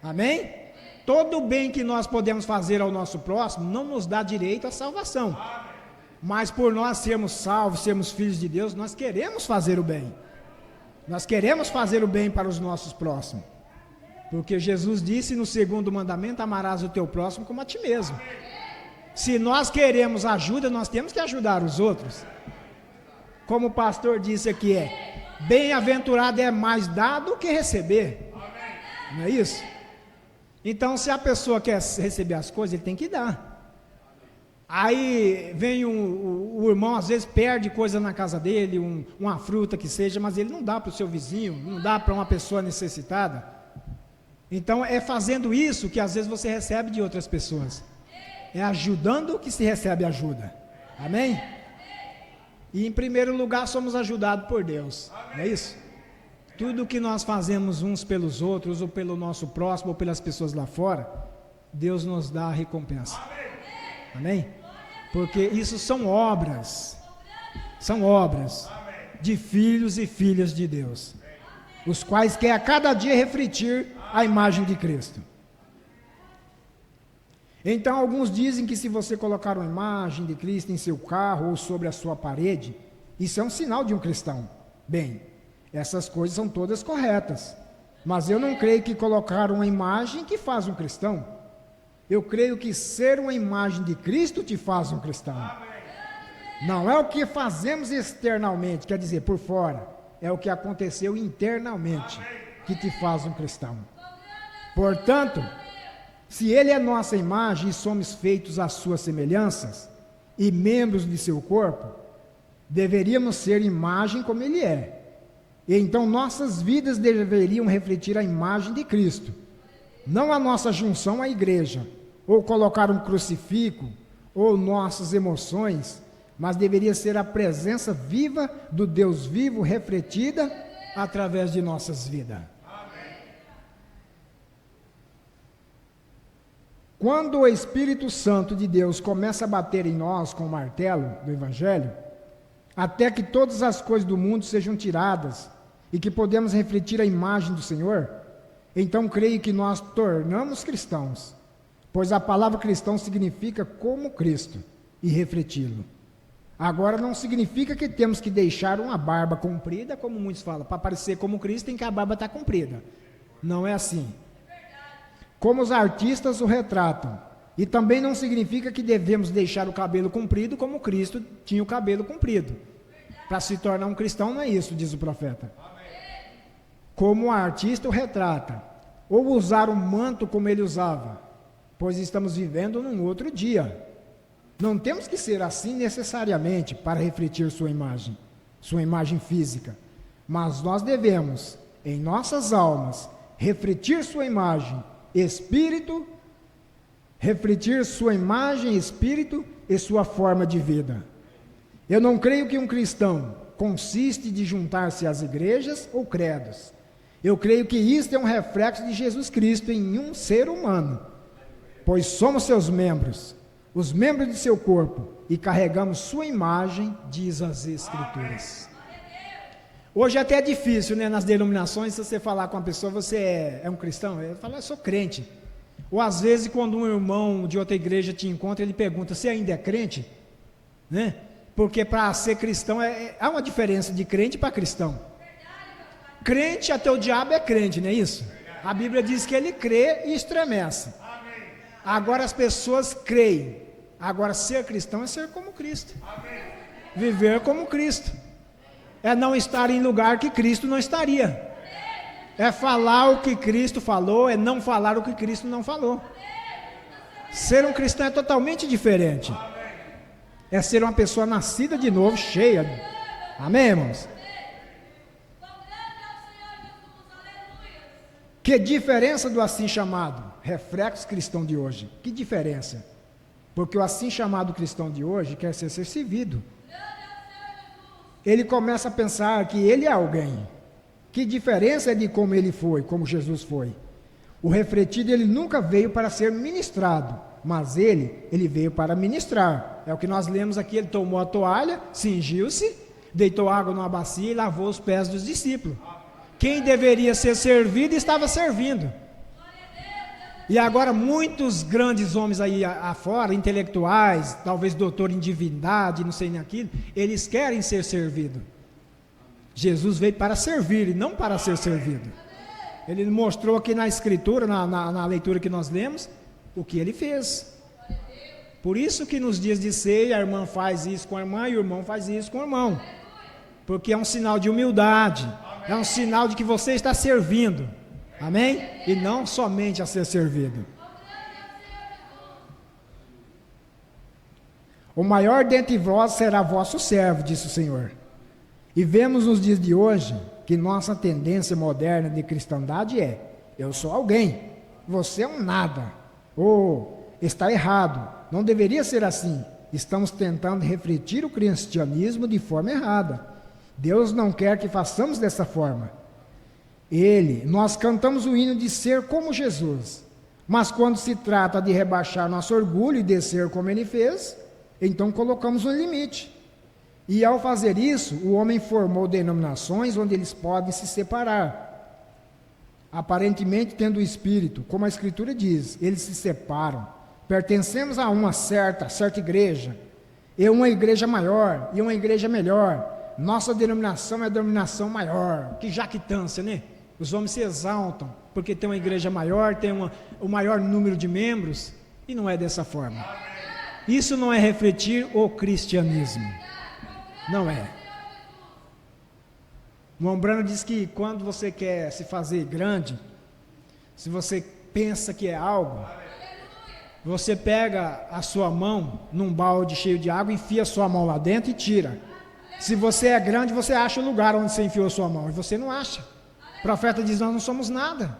Speaker 7: Amém? Todo o bem que nós podemos fazer ao nosso próximo não nos dá direito à salvação. Mas por nós sermos salvos, sermos filhos de Deus, nós queremos fazer o bem. Nós queremos fazer o bem para os nossos próximos. Porque Jesus disse no segundo mandamento, amarás o teu próximo como a ti mesmo. Se nós queremos ajuda, nós temos que ajudar os outros. Como o pastor disse aqui, bem-aventurado é mais dar do que receber. Não é isso? Então, se a pessoa quer receber as coisas, ele tem que dar. Aí vem o irmão, às vezes perde coisa na casa dele, uma fruta que seja, mas ele não dá para o seu vizinho, não dá para uma pessoa necessitada. Então, é fazendo isso que às vezes você recebe de outras pessoas. É ajudando que se recebe ajuda. Amém? E em primeiro lugar somos ajudados por Deus. Não é isso? Tudo que nós fazemos uns pelos outros, ou pelo nosso próximo, ou pelas pessoas lá fora, Deus nos dá a recompensa. Amém? Porque isso são obras de filhos e filhas de Deus, os quais quer a cada dia refletir a imagem de Cristo. Então alguns dizem que se você colocar uma imagem de Cristo em seu carro ou sobre a sua parede, isso é um sinal de um cristão. Bem, essas coisas são todas corretas, mas eu não creio que colocar uma imagem que faz um cristão. Eu creio que ser uma imagem de Cristo te faz um cristão. Não é o que fazemos externamente, quer dizer, por fora, é o que aconteceu internamente que te faz um cristão. Portanto, se Ele é nossa imagem e somos feitos à sua semelhança e membros de seu corpo, deveríamos ser imagem como Ele é. E então nossas vidas deveriam refletir a imagem de Cristo, não a nossa junção à igreja, ou colocar um crucifixo, ou nossas emoções, mas deveria ser a presença viva do Deus vivo refletida através de nossas vidas. Quando o Espírito Santo de Deus começa a bater em nós com o martelo do Evangelho, até que todas as coisas do mundo sejam tiradas e que podemos refletir a imagem do Senhor, então creio que nós tornamos cristãos, pois a palavra cristão significa como Cristo e refleti-lo. Agora não significa que temos que deixar uma barba comprida, como muitos falam, para parecer como Cristo tem que a barba estar comprida. Não é assim. Como os artistas o retratam. E também não significa que devemos deixar o cabelo comprido como Cristo tinha o cabelo comprido. Para se tornar um cristão não é isso, diz o profeta. Como o artista o retrata. Ou usar o manto como ele usava. Pois estamos vivendo num outro dia. Não temos que ser assim necessariamente para refletir sua imagem física. Mas nós devemos, em nossas almas, refletir sua imagem, espírito, refletir sua imagem, espírito e sua forma de vida. Eu não creio que um cristão consiste de juntar-se às igrejas ou credos. Eu creio que isto é um reflexo de Jesus Cristo em um ser humano, pois somos seus membros, os membros de seu corpo, e carregamos sua imagem, diz as Escrituras. Hoje até é difícil, né, nas denominações, se você falar com uma pessoa, você é um cristão? Ele fala, eu sou crente. Ou às vezes, quando um irmão de outra igreja te encontra, ele pergunta, você ainda é crente? Né? Porque para ser cristão, há uma diferença de crente para cristão. Crente, até o diabo é crente, não é isso? A Bíblia diz que ele crê e estremece. Agora as pessoas creem. Agora ser cristão é ser como Cristo. Viver como Cristo. É não estar em lugar que Cristo não estaria. É falar o que Cristo falou, é não falar o que Cristo não falou. Ser um cristão é totalmente diferente. É ser uma pessoa nascida de novo, cheia. Amém, irmãos? Que diferença do assim chamado reflexo cristão de hoje? Que diferença? Porque o assim chamado cristão de hoje quer ser servido. Ele começa a pensar que ele é alguém. Que diferença é de como ele foi, como Jesus foi? O refletido, ele nunca veio para ser ministrado, mas ele veio para ministrar. É o que nós lemos aqui, ele tomou a toalha, cingiu-se, deitou água numa bacia e lavou os pés dos discípulos. Quem deveria ser servido estava servindo. E agora muitos grandes homens aí afora, intelectuais, talvez doutor em divindade, não sei nem aquilo, eles querem ser servidos. Jesus veio para servir e não para ser servido. Ele mostrou aqui na escritura, na leitura que nós lemos, o que ele fez. Por isso que nos dias de ceia a irmã faz isso com a irmã e o irmão faz isso com o irmão. Porque é um sinal de humildade, é um sinal de que você está servindo, amém? E não somente a ser servido. O maior dentre vós será vosso servo, disse o Senhor. E vemos nos dias de hoje que nossa tendência moderna de cristandade é: eu sou alguém, você é um nada. Ou está errado, não deveria ser assim. Estamos tentando refletir o cristianismo de forma errada. Deus não quer que façamos dessa forma. Nós cantamos o hino de ser como Jesus, mas quando se trata de rebaixar nosso orgulho e descer como ele fez, então colocamos um limite. E ao fazer isso, o homem formou denominações onde eles podem se separar, aparentemente tendo o Espírito, como a Escritura diz, eles se separam. Pertencemos a uma certa igreja, e uma igreja maior, e uma igreja melhor. Nossa denominação é a denominação maior. Que jactância, né? Os homens se exaltam porque tem uma igreja maior, tem o maior número de membros, e não é dessa forma. Isso não é refletir o cristianismo. Não é. O Mombrano diz que quando você quer se fazer grande, se você pensa que é algo, você pega a sua mão num balde cheio de água, enfia a sua mão lá dentro e tira. Se você é grande, você acha o lugar onde você enfiou a sua mão, e você não acha. O profeta diz: nós não somos nada.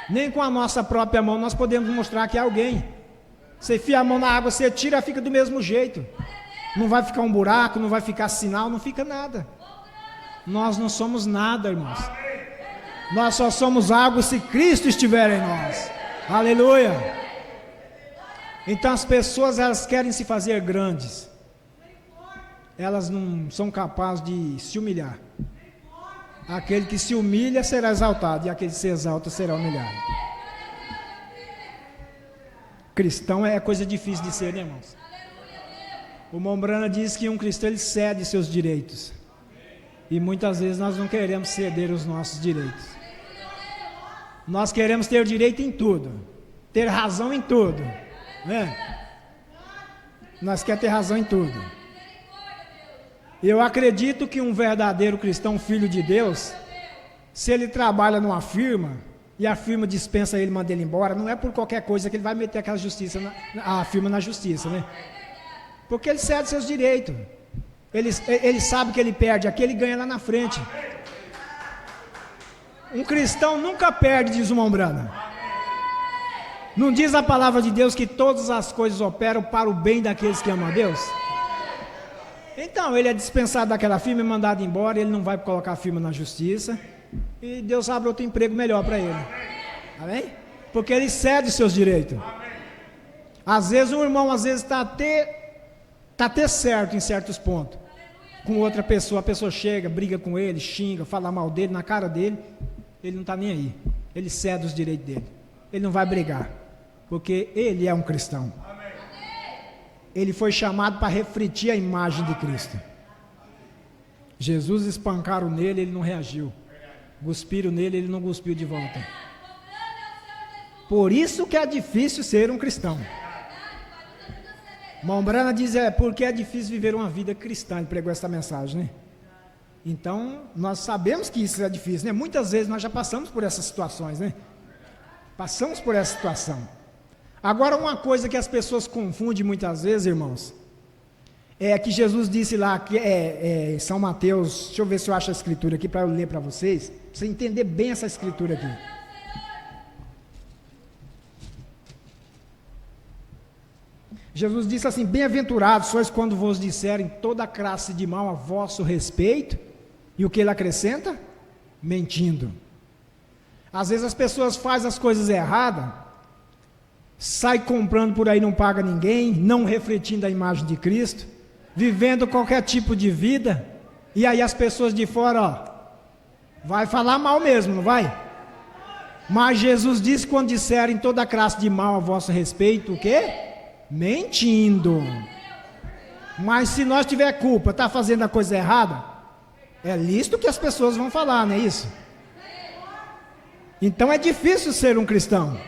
Speaker 7: Nem com a nossa própria mão nós podemos mostrar que é alguém. Você enfia a mão na água, você tira, fica do mesmo jeito. Não vai ficar um buraco, não vai ficar sinal, não fica nada. Nós não somos nada, irmãos. Nós só somos algo se Cristo estiver em nós. Aleluia. Então as pessoas, elas querem se fazer grandes. Elas não são capazes de se humilhar. Aquele que se humilha será exaltado, e aquele que se exalta será humilhado. Cristão é coisa difícil de ser, né, irmãos? O Mombrana diz que um cristão, ele cede seus direitos. E muitas vezes nós não queremos ceder os nossos direitos. Nós queremos ter direito em tudo, ter razão em tudo, né? Nós queremos ter razão em tudo. Eu acredito que um verdadeiro cristão, filho de Deus, se ele trabalha numa firma e a firma dispensa ele, manda ele embora, não é por qualquer coisa que ele vai meter aquela justiça, a firma na justiça, né? Porque ele cede seus direitos. Ele sabe que ele perde aqui, ele ganha lá na frente. Um cristão nunca perde, diz o Mombrana. Não diz a palavra de Deus que todas as coisas operam para o bem daqueles que amam a Deus? Então, ele é dispensado daquela firma e mandado embora, ele não vai colocar a firma na justiça, e Deus abre outro emprego melhor para ele. Amém? Porque ele cede seus direitos. Às vezes um irmão está até certo em certos pontos. Com outra pessoa, a pessoa chega, briga com ele, xinga, fala mal dele, na cara dele, ele não está nem aí. Ele cede os direitos dele. Ele não vai brigar, porque ele é um cristão. Ele foi chamado para refletir a imagem de Cristo. Jesus espancaram nele, ele não reagiu. Cuspiram nele, ele não cuspiu de volta. Por isso que é difícil ser um cristão. Mombrana diz, porque é difícil viver uma vida cristã. Ele pregou essa mensagem, né? Então, nós sabemos que isso é difícil, né? Muitas vezes nós já passamos por essas situações, né? Passamos por essa situação. Agora, uma coisa que as pessoas confundem muitas vezes, irmãos, é que Jesus disse lá, que em São Mateus, deixa eu ver se eu acho a escritura aqui para eu ler para vocês, para você entender bem essa escritura aqui. Jesus disse assim: bem-aventurados sois quando vos disserem toda classe de mal a vosso respeito, e o que ele acrescenta? Mentindo. Às vezes as pessoas fazem as coisas erradas, sai comprando por aí, não paga ninguém, não refletindo a imagem de Cristo, vivendo qualquer tipo de vida, e aí as pessoas de fora, vai falar mal mesmo, não vai? Mas Jesus disse, quando disserem toda classe de mal a vosso respeito, o quê? Mentindo. Mas se nós tiver culpa, está fazendo a coisa errada, é lícito que as pessoas vão falar, não é isso? Então é difícil ser um cristão,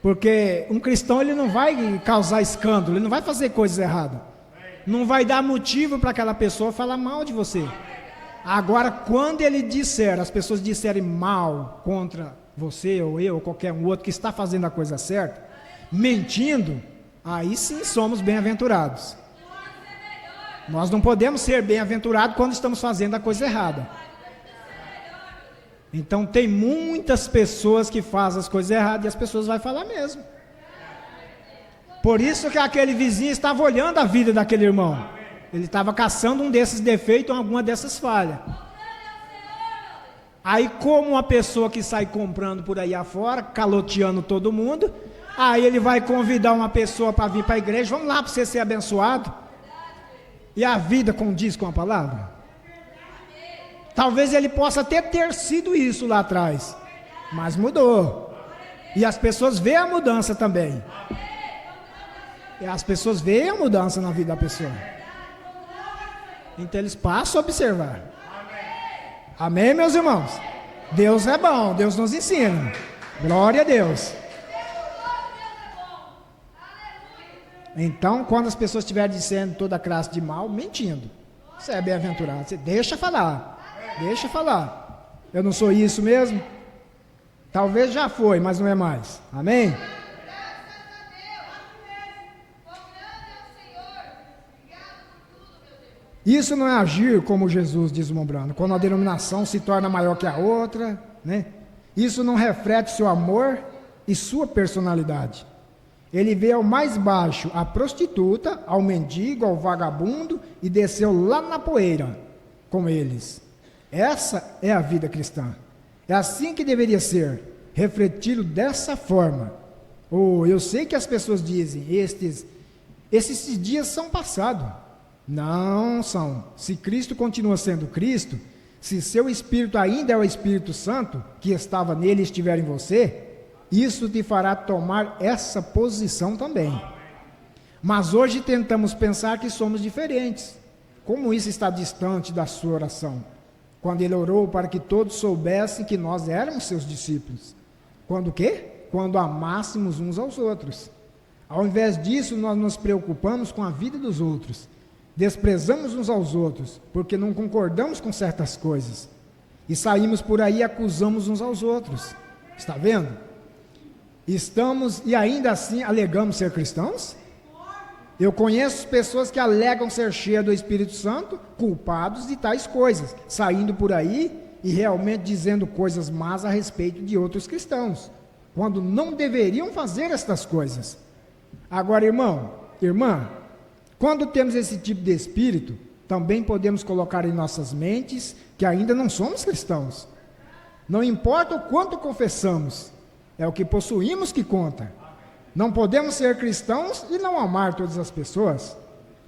Speaker 7: Porque um cristão, ele não vai causar escândalo, ele não vai fazer coisas erradas. Não vai dar motivo para aquela pessoa falar mal de você. Agora, quando ele disser, as pessoas disserem mal contra você ou eu ou qualquer um outro que está fazendo a coisa certa, mentindo, aí sim somos bem-aventurados. Nós não podemos ser bem-aventurados quando estamos fazendo a coisa errada. Então tem muitas pessoas que fazem as coisas erradas e as pessoas vão falar mesmo. Por isso que aquele vizinho estava olhando a vida daquele irmão. Ele estava caçando um desses defeitos ou alguma dessas falhas. Aí, como uma pessoa que sai comprando por aí afora, caloteando todo mundo, aí ele vai convidar uma pessoa para vir para a igreja, vamos lá para você ser abençoado. E a vida condiz com a palavra? Talvez ele possa até ter sido isso lá atrás, mas mudou. E as pessoas veem a mudança também. E as pessoas veem a mudança na vida da pessoa. Então eles passam a observar. Amém, meus irmãos? Deus é bom, Deus nos ensina. Glória a Deus. Então, quando as pessoas estiverem dizendo toda classe de mal, mentindo, você é bem-aventurado. Você deixa falar, deixa falar. Eu não sou isso mesmo? Talvez já foi, mas não é mais. Amém? Isso não é agir como Jesus deslumbrando, quando a denominação se torna maior que a outra, né? Isso não reflete seu amor e sua personalidade. Ele veio ao mais baixo, a prostituta, ao mendigo, ao vagabundo e desceu lá na poeira com eles. Essa é a vida cristã. É assim que deveria ser, refletido dessa forma. Eu sei que as pessoas dizem, esses dias são passados. Não são. Se Cristo continua sendo Cristo, se seu Espírito ainda é o Espírito Santo, que estava nele e estiver em você, isso te fará tomar essa posição também. Mas hoje tentamos pensar que somos diferentes. Como isso está distante da sua oração? Quando ele orou para que todos soubessem que nós éramos seus discípulos. Quando o quê? Quando amássemos uns aos outros. Ao invés disso, nós nos preocupamos com a vida dos outros. Desprezamos uns aos outros, porque não concordamos com certas coisas. E saímos por aí e acusamos uns aos outros. Está vendo? Estamos, e ainda assim alegamos ser cristãos? Eu conheço pessoas que alegam ser cheias do Espírito Santo, culpados de tais coisas, saindo por aí e realmente dizendo coisas más a respeito de outros cristãos, quando não deveriam fazer estas coisas. Agora, irmão, irmã, quando temos esse tipo de espírito, também podemos colocar em nossas mentes que ainda não somos cristãos. Não importa o quanto confessamos, é o que possuímos que conta. Não podemos ser cristãos e não amar todas as pessoas.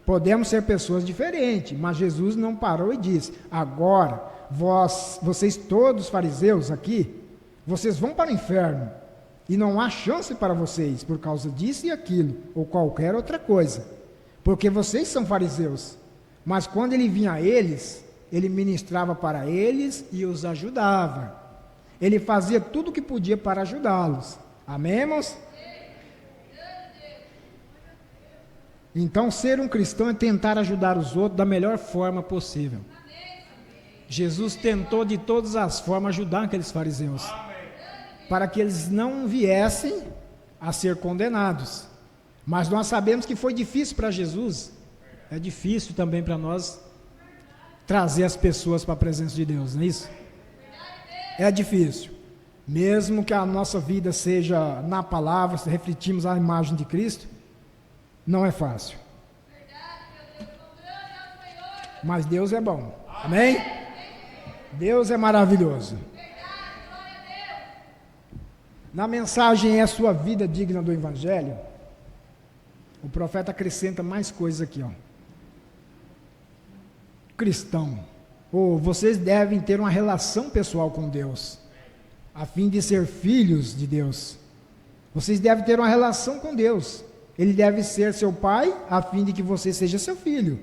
Speaker 7: Podemos ser pessoas diferentes, mas Jesus não parou e disse: agora, vocês todos fariseus aqui, vocês vão para o inferno, e não há chance para vocês, por causa disso e aquilo, ou qualquer outra coisa. Porque vocês são fariseus, mas quando ele vinha a eles, ele ministrava para eles e os ajudava. Ele fazia tudo o que podia para ajudá-los. Amém, irmãos? Então, ser um cristão é tentar ajudar os outros da melhor forma possível. Jesus tentou de todas as formas ajudar aqueles fariseus, para que eles não viessem a ser condenados. Mas nós sabemos que foi difícil para Jesus, é difícil também para nós trazer as pessoas para a presença de Deus, não é isso? É difícil, mesmo que a nossa vida seja na palavra, se refletimos a imagem de Cristo, não é fácil. Mas Deus é bom, amém? Deus é maravilhoso. Na mensagem "É sua vida digna do Evangelho", o profeta acrescenta mais coisas aqui, ó. Cristão, vocês devem ter uma relação pessoal com Deus, a fim de ser filhos de Deus. Vocês devem ter uma relação com Deus. Ele deve ser seu pai, a fim de que você seja seu filho.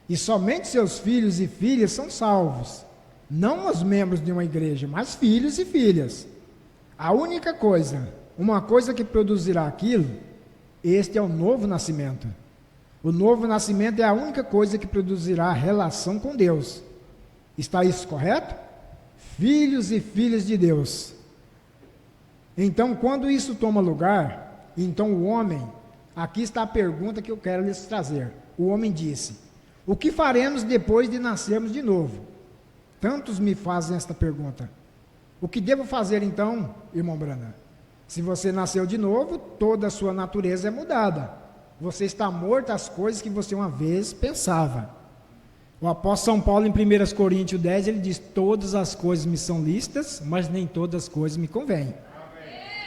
Speaker 7: E somente seus filhos e filhas são salvos. Não os membros de uma igreja, mas filhos e filhas. A única coisa uma coisa que produzirá aquilo, este é o novo nascimento. O novo nascimento é a única coisa que produzirá a relação com Deus. Está isso correto? Filhos e filhas de Deus. Então, quando isso toma lugar, então o homem, aqui está a pergunta que eu quero lhes trazer. O homem disse: o que faremos depois de nascermos de novo? Tantos me fazem esta pergunta. O que devo fazer então, irmão Brana? Se você nasceu de novo, toda a sua natureza é mudada. Você está morto às coisas que você uma vez pensava. O apóstolo São Paulo, em 1 Coríntios 10, ele diz: todas as coisas me são lícitas, mas nem todas as coisas me convêm.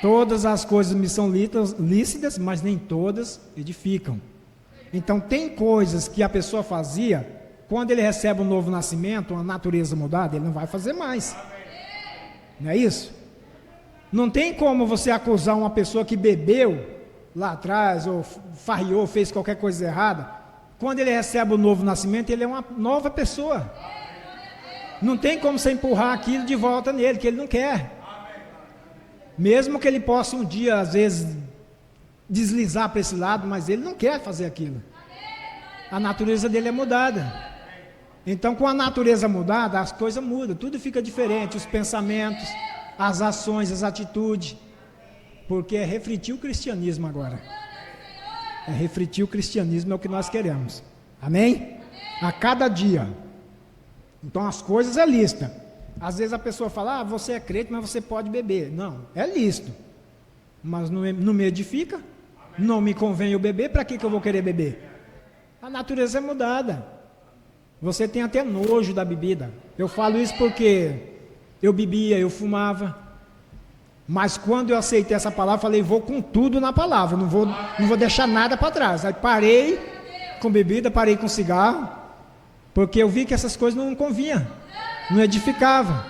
Speaker 7: Todas as coisas me são lícitas, mas nem todas edificam. Então, tem coisas que a pessoa fazia, quando ele recebe um novo nascimento, uma natureza mudada, ele não vai fazer mais. Não é isso? Não tem como você acusar uma pessoa que bebeu lá atrás, ou farriou, fez qualquer coisa errada. Quando ele recebe o novo nascimento, ele é uma nova pessoa. Não tem como você empurrar aquilo de volta nele, que ele não quer. Mesmo que ele possa um dia, às vezes, deslizar para esse lado, mas ele não quer fazer aquilo. A natureza dele é mudada. Então, com a natureza mudada, as coisas mudam, tudo fica diferente, os pensamentos, as ações, as atitudes, porque é refletir o cristianismo agora. É refletir o cristianismo, é o que nós queremos. Amém? A cada dia. Então, as coisas é lista. Às vezes a pessoa fala: você é crente, mas você pode beber. Não, é lícito. Mas não me edifica, não me convém eu beber, para que eu vou querer beber? A natureza é mudada. Você tem até nojo da bebida. Eu falo isso porque eu bebia, eu fumava. Mas quando eu aceitei essa palavra, falei: vou com tudo na palavra, não vou deixar nada para trás. Aí parei com bebida, parei com cigarro, porque eu vi que essas coisas não convinham. Não edificava.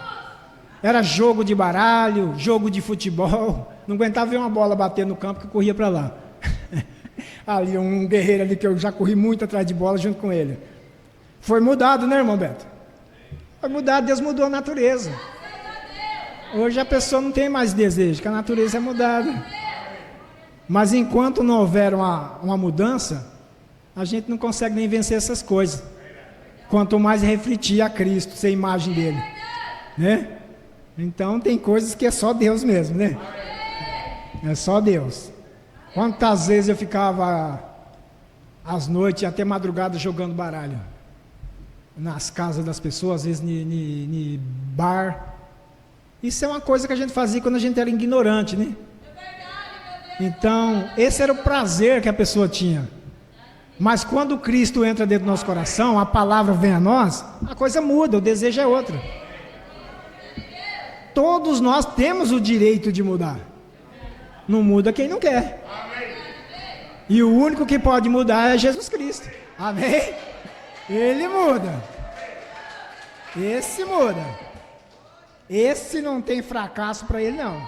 Speaker 7: Era jogo de baralho, jogo de futebol. Não aguentava ver uma bola bater no campo, que eu corria para lá. Ali, um guerreiro ali que eu já corri muito atrás de bola junto com ele. Foi mudado, né, irmão Beto? Foi mudado, Deus mudou a natureza. Hoje a pessoa não tem mais desejo, que a natureza é mudada. Mas enquanto não houver uma mudança, a gente não consegue nem vencer essas coisas. Quanto mais refletir a Cristo, ser a imagem dele, né? Então tem coisas que é só Deus mesmo, né? É só Deus. Quantas vezes eu ficava às noites até madrugada jogando baralho nas casas das pessoas, às vezes em bar. Isso é uma coisa que a gente fazia quando a gente era ignorante, né? Então esse era o prazer que a pessoa tinha. Mas quando Cristo entra dentro do nosso coração, a palavra vem a nós, a coisa muda, o desejo é outro. Todos nós temos o direito de mudar. Não muda quem não quer. E o único que pode mudar é Jesus Cristo. Amém? Ele muda. Esse muda. Esse não tem fracasso para ele, não.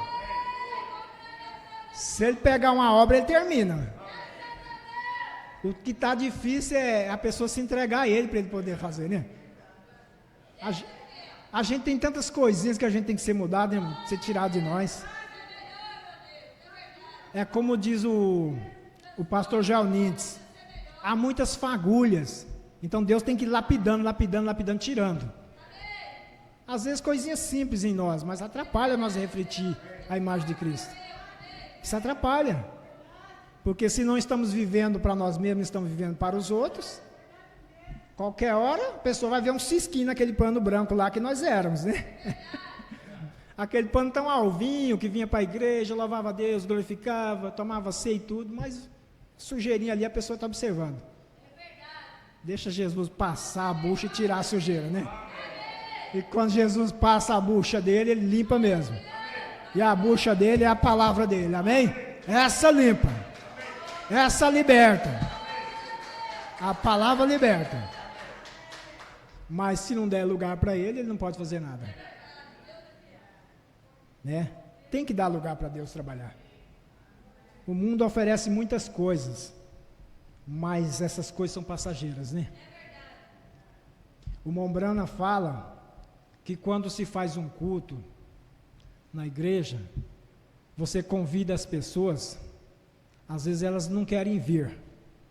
Speaker 7: Se ele pegar uma obra, ele termina. O que está difícil é a pessoa se entregar a ele para ele poder fazer, né? A gente tem tantas coisinhas que a gente tem que ser mudado, né, ser tirado de nós. É como diz o pastor Joel Nitz, há muitas fagulhas. Então Deus tem que ir lapidando, tirando. Às vezes coisinhas simples em nós, mas atrapalha nós refletir a imagem de Cristo. Isso atrapalha. Porque se não estamos vivendo para nós mesmos, estamos vivendo para os outros, qualquer hora a pessoa vai ver um cisquinho naquele pano branco lá que nós éramos, né? Aquele pano tão alvinho que vinha para a igreja, louvava a Deus, glorificava, tomava ceia e tudo, mas sujeirinha ali a pessoa está observando. Deixa Jesus passar a bucha e tirar a sujeira, né? E quando Jesus passa a bucha dele, ele limpa mesmo. E a bucha dele é a palavra dele, amém? Essa limpa. Essa liberta. A palavra liberta. Mas se não der lugar para ele, ele não pode fazer nada. Né? Tem que dar lugar para Deus trabalhar. O mundo oferece muitas coisas, mas essas coisas são passageiras, né? O Mombrana fala que quando se faz um culto na igreja, você convida as pessoas, às vezes elas não querem vir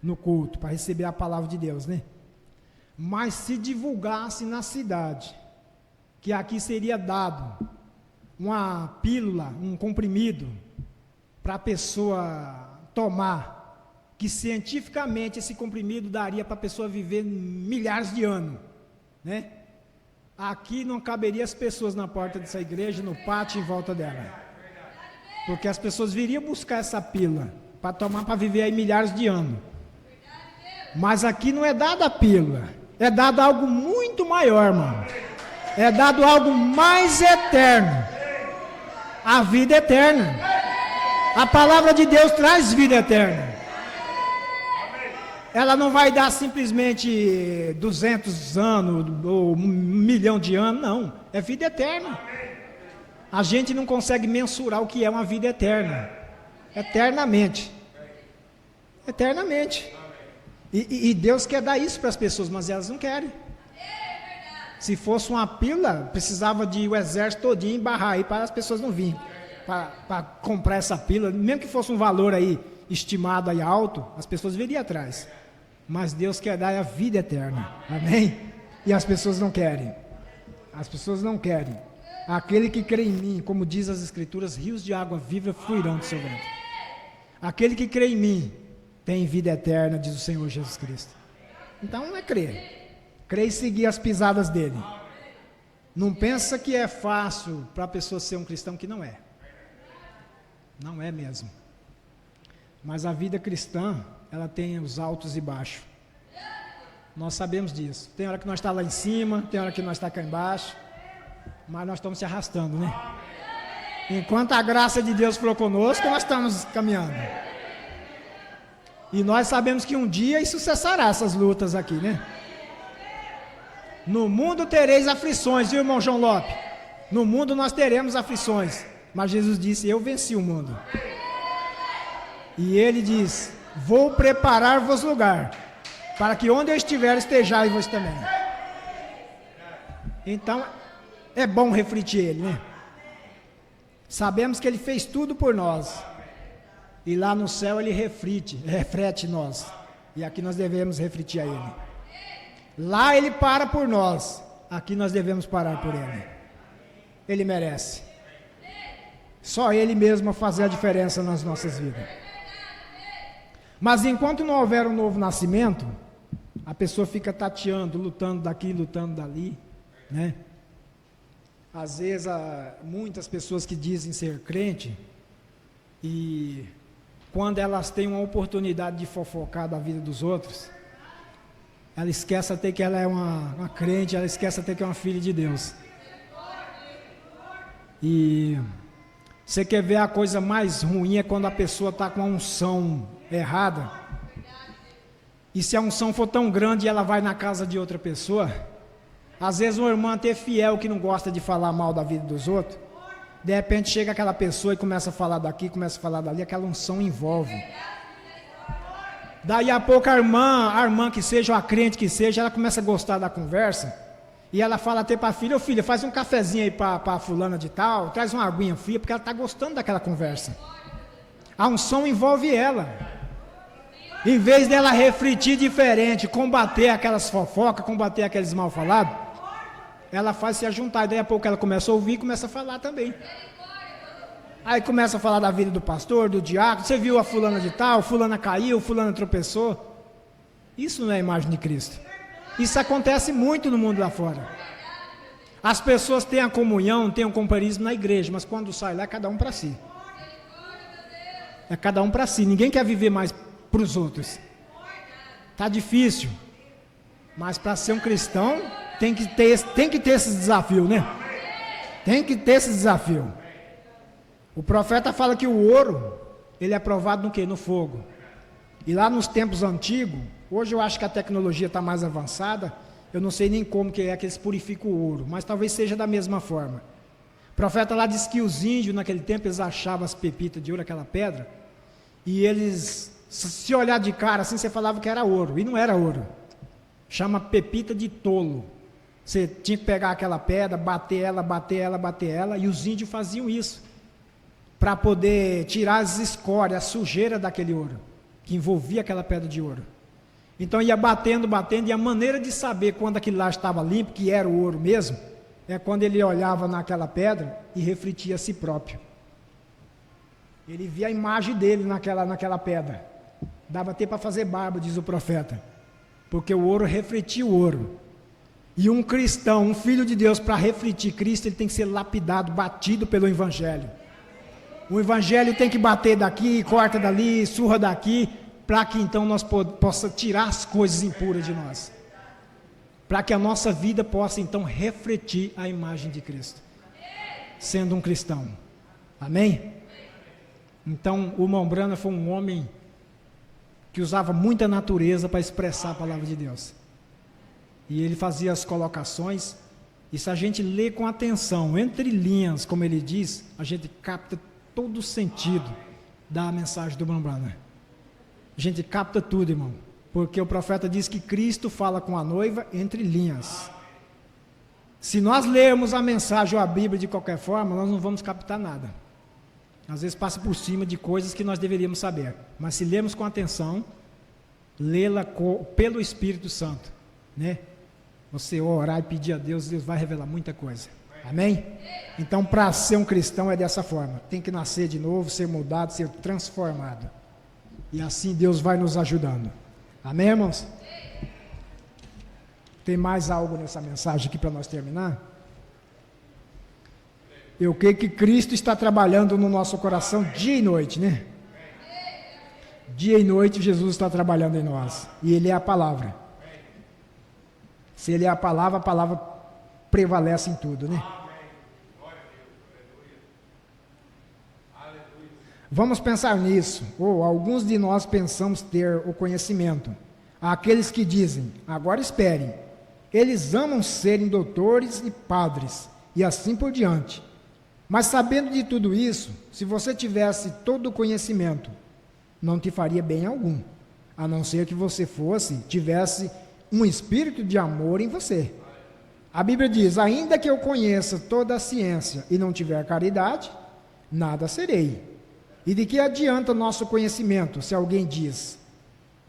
Speaker 7: no culto para receber a palavra de Deus, né? Mas se divulgasse na cidade que aqui seria dado uma pílula, um comprimido para a pessoa tomar, que cientificamente esse comprimido daria para a pessoa viver milhares de anos, né? Aqui não caberia as pessoas na porta dessa igreja, no pátio em volta dela, porque as pessoas viriam buscar essa pílula para tomar, para viver aí milhares de anos. Mas aqui não é dada a pílula, é dado algo muito maior, irmão. É dado algo mais eterno, a vida eterna. A palavra de Deus traz vida eterna. Ela não vai dar simplesmente 200 anos ou 1 milhão de anos, não. É vida eterna. A gente não consegue mensurar o que é uma vida eterna. Eternamente. Eternamente. E Deus quer dar isso para as pessoas, mas elas não querem. Se fosse uma pílula, precisava de o exército todinho barrar aí para as pessoas não virem para comprar essa pílula, mesmo que fosse um valor aí estimado aí alto, as pessoas viriam atrás. Mas Deus quer dar a vida eterna, amém? E as pessoas não querem. As pessoas não querem. Aquele que crê em mim, como diz as Escrituras, rios de água viva fluirão do seu ventre. Aquele que crê em mim tem vida eterna, diz o Senhor Jesus Cristo. Então não é crer. Crer e seguir as pisadas dele. Não pensa que é fácil para a pessoa ser um cristão, que não é. Não é mesmo. Mas a vida cristã, ela tem os altos e baixos. Nós sabemos disso. Tem hora que nós estamos lá em cima, tem hora que nós estamos cá embaixo, mas nós estamos se arrastando, né? Enquanto a graça de Deus falou conosco, nós estamos caminhando. E nós sabemos que um dia isso cessará, essas lutas aqui, né? No mundo tereis aflições, viu, irmão João Lopes? No mundo nós teremos aflições, mas Jesus disse, eu venci o mundo. E ele diz, vou preparar-vos lugar, para que onde eu estiver, estejais vós também. Então, é bom refletir ele, né? Sabemos que ele fez tudo por nós. E lá no céu ele reflete nós. E aqui nós devemos refletir a ele. Lá ele para por nós. Aqui nós devemos parar por ele. Ele merece. Só ele mesmo fazer a diferença nas nossas vidas. Mas enquanto não houver um novo nascimento, a pessoa fica tateando, lutando daqui, lutando dali, né? Às vezes, muitas pessoas que dizem ser crente, e quando elas têm uma oportunidade de fofocar da vida dos outros, ela esquece até que ela é uma crente, ela esquece até que é uma filha de Deus. E você quer ver a coisa mais ruim é quando a pessoa está com a unção errada, e se a unção for tão grande e ela vai na casa de outra pessoa, às vezes uma irmã até fiel que não gosta de falar mal da vida dos outros, de repente chega aquela pessoa e começa a falar daqui, começa a falar dali, aquela unção envolve. Daí a pouco a irmã que seja, ou a crente que seja, ela começa a gostar da conversa, e ela fala até para a filha, ô filha, faz um cafezinho aí para a fulana de tal, traz uma aguinha fria, porque ela está gostando daquela conversa. A unção envolve ela. Em vez dela refletir diferente, combater aquelas fofocas, combater aqueles mal falados, ela faz se ajuntar, e daí a pouco ela começa a ouvir e começa a falar também. Aí começa a falar da vida do pastor, do diácono, você viu a fulana de tal, fulana caiu, fulana tropeçou. Isso não é a imagem de Cristo. Isso acontece muito no mundo lá fora. As pessoas têm a comunhão, têm o companheirismo na igreja, mas quando sai lá é cada um para si. É cada um para si, ninguém quer viver mais para os outros. Está difícil, mas para ser um cristão tem que ter esse desafio, né? Tem que ter esse desafio. O profeta fala que o ouro, ele é provado no quê? No fogo. E lá nos tempos antigos, hoje eu acho que a tecnologia está mais avançada, eu não sei nem como que eles purificam o ouro, mas talvez seja da mesma forma. O profeta lá diz que os índios naquele tempo, eles achavam as pepitas de ouro, aquela pedra, e eles, se olhar de cara assim, você falava que era ouro, e não era ouro. Chama pepita de tolo. Você tinha que pegar aquela pedra, bater ela, e os índios faziam isso. para poder tirar as escórias, a sujeira daquele ouro, que envolvia aquela pedra de ouro. Então ia batendo, e a maneira de saber quando aquilo lá estava limpo, que era o ouro mesmo, é quando ele olhava naquela pedra e refletia a si próprio. Ele via a imagem dele naquela pedra. Dava até para fazer barba, diz o profeta, porque o ouro refletia o ouro. E um cristão, um filho de Deus, para refletir Cristo, ele tem que ser lapidado, batido pelo Evangelho. O Evangelho tem que bater daqui, corta dali, surra daqui, para que então nós possamos tirar as coisas impuras de nós. Para que a nossa vida possa então refletir a imagem de Cristo, sendo um cristão. Amém? Então o irmão Branham foi um homem que usava muita natureza para expressar a palavra de Deus. E ele fazia as colocações, e se a gente lê com atenção, entre linhas, como ele diz, a gente capta todo o sentido da mensagem do irmão Branham. A gente capta tudo, irmão, porque o profeta diz que Cristo fala com a noiva entre linhas. Se nós lermos a mensagem ou a Bíblia de qualquer forma, nós não vamos captar nada. Às vezes passa por cima de coisas que nós deveríamos saber, mas se lermos com atenção, lê-la pelo Espírito Santo, né? Você orar e pedir a Deus, Deus vai revelar muita coisa. Amém? Então, para ser um cristão é dessa forma. Tem que nascer de novo, ser mudado, ser transformado. E assim Deus vai nos ajudando. Amém, irmãos? Tem mais algo nessa mensagem aqui para nós terminar? Eu creio que Cristo está trabalhando no nosso coração dia e noite, né? Dia e noite Jesus está trabalhando em nós. E Ele é a palavra. Se Ele é a palavra prevalece em tudo, né? Vamos pensar nisso. Alguns de nós pensamos ter o conhecimento. Há aqueles que dizem, agora esperem, eles amam serem doutores e padres, e assim por diante. Mas sabendo de tudo isso, se você tivesse todo o conhecimento, não te faria bem algum, a não ser que você tivesse um espírito de amor em você. A Bíblia diz, ainda que eu conheça toda a ciência e não tiver caridade, nada serei. E de que adianta nosso conhecimento, se alguém diz,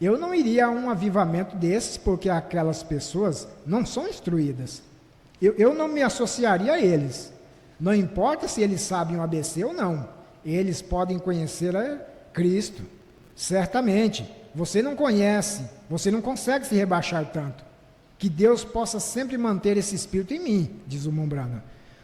Speaker 7: eu não iria a um avivamento desses, porque aquelas pessoas não são instruídas. Eu não me associaria a eles. Não importa se eles sabem o ABC ou não, eles podem conhecer a Cristo, certamente. Você não conhece, você não consegue se rebaixar tanto. Que Deus possa sempre manter esse espírito em mim, diz o irmão Branham.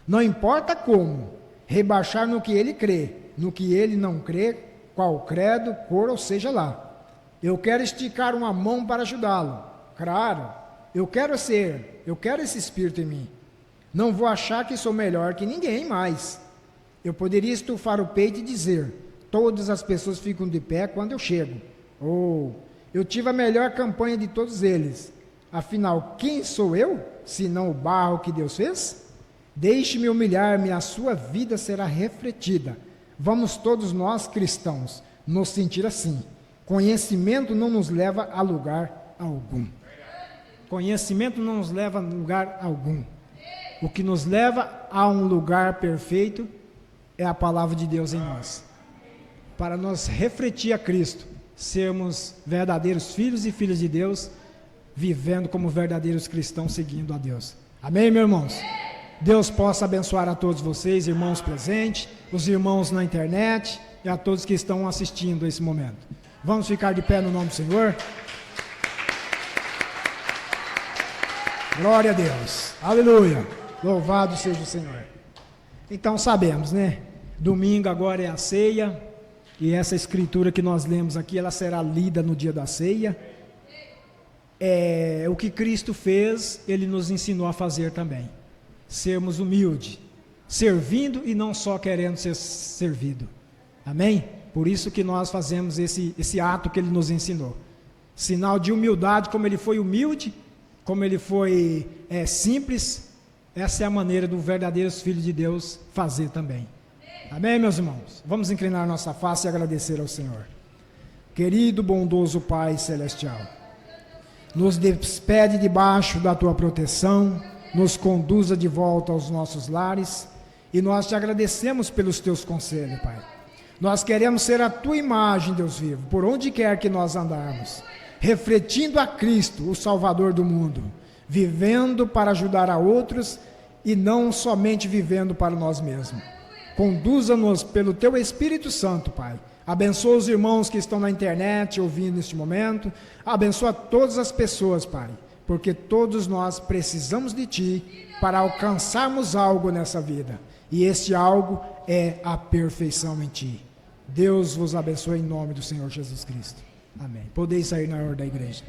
Speaker 7: Não importa como, rebaixar no que ele crê, no que ele não crê, qual credo, cor ou seja lá. Eu quero esticar uma mão para ajudá-lo. Claro, eu quero esse espírito em mim. Não vou achar que sou melhor que ninguém mais. Eu poderia estufar o peito e dizer, todas as pessoas ficam de pé quando eu chego. Eu tive a melhor campanha de todos eles. Afinal, quem sou eu, senão o barro que Deus fez? Deixe-me humilhar-me, a sua vida será refletida. Vamos todos nós, cristãos, nos sentir assim. Conhecimento não nos leva a lugar algum. Conhecimento não nos leva a lugar algum. O que nos leva a um lugar perfeito é a palavra de Deus em nós. Para nós refletir a Cristo, sermos verdadeiros filhos e filhas de Deus, vivendo como verdadeiros cristãos, seguindo a Deus. Amém, meus irmãos? Deus possa abençoar a todos vocês, irmãos presentes, os irmãos na internet e a todos que estão assistindo esse momento. Vamos ficar de pé no nome do Senhor. Glória a Deus. Aleluia. Louvado seja o Senhor. Então sabemos, né? Domingo agora é a ceia. E essa escritura que nós lemos aqui, ela será lida no dia da ceia. O que Cristo fez, Ele nos ensinou a fazer também. Sermos humildes, servindo e não só querendo ser servido. Amém? Por isso que nós fazemos esse ato que Ele nos ensinou. Sinal de humildade, como Ele foi humilde, como Ele foi simples, essa é a maneira do verdadeiro Filho de Deus fazer também. Amém, meus irmãos? Vamos inclinar nossa face e agradecer ao Senhor. Querido, bondoso Pai Celestial, nos despede debaixo da Tua proteção, nos conduza de volta aos nossos lares, e nós Te agradecemos pelos Teus conselhos, Pai. Nós queremos ser a tua imagem, Deus vivo, por onde quer que nós andarmos, refletindo a Cristo, o Salvador do mundo, vivendo para ajudar a outros e não somente vivendo para nós mesmos. Conduza-nos pelo teu Espírito Santo, Pai. Abençoa os irmãos que estão na internet ouvindo neste momento. Abençoa todas as pessoas, Pai, porque todos nós precisamos de Ti para alcançarmos algo nessa vida. E este algo é a perfeição em Ti. Deus vos abençoe em nome do Senhor Jesus Cristo. Amém. Podeis sair na hora da igreja.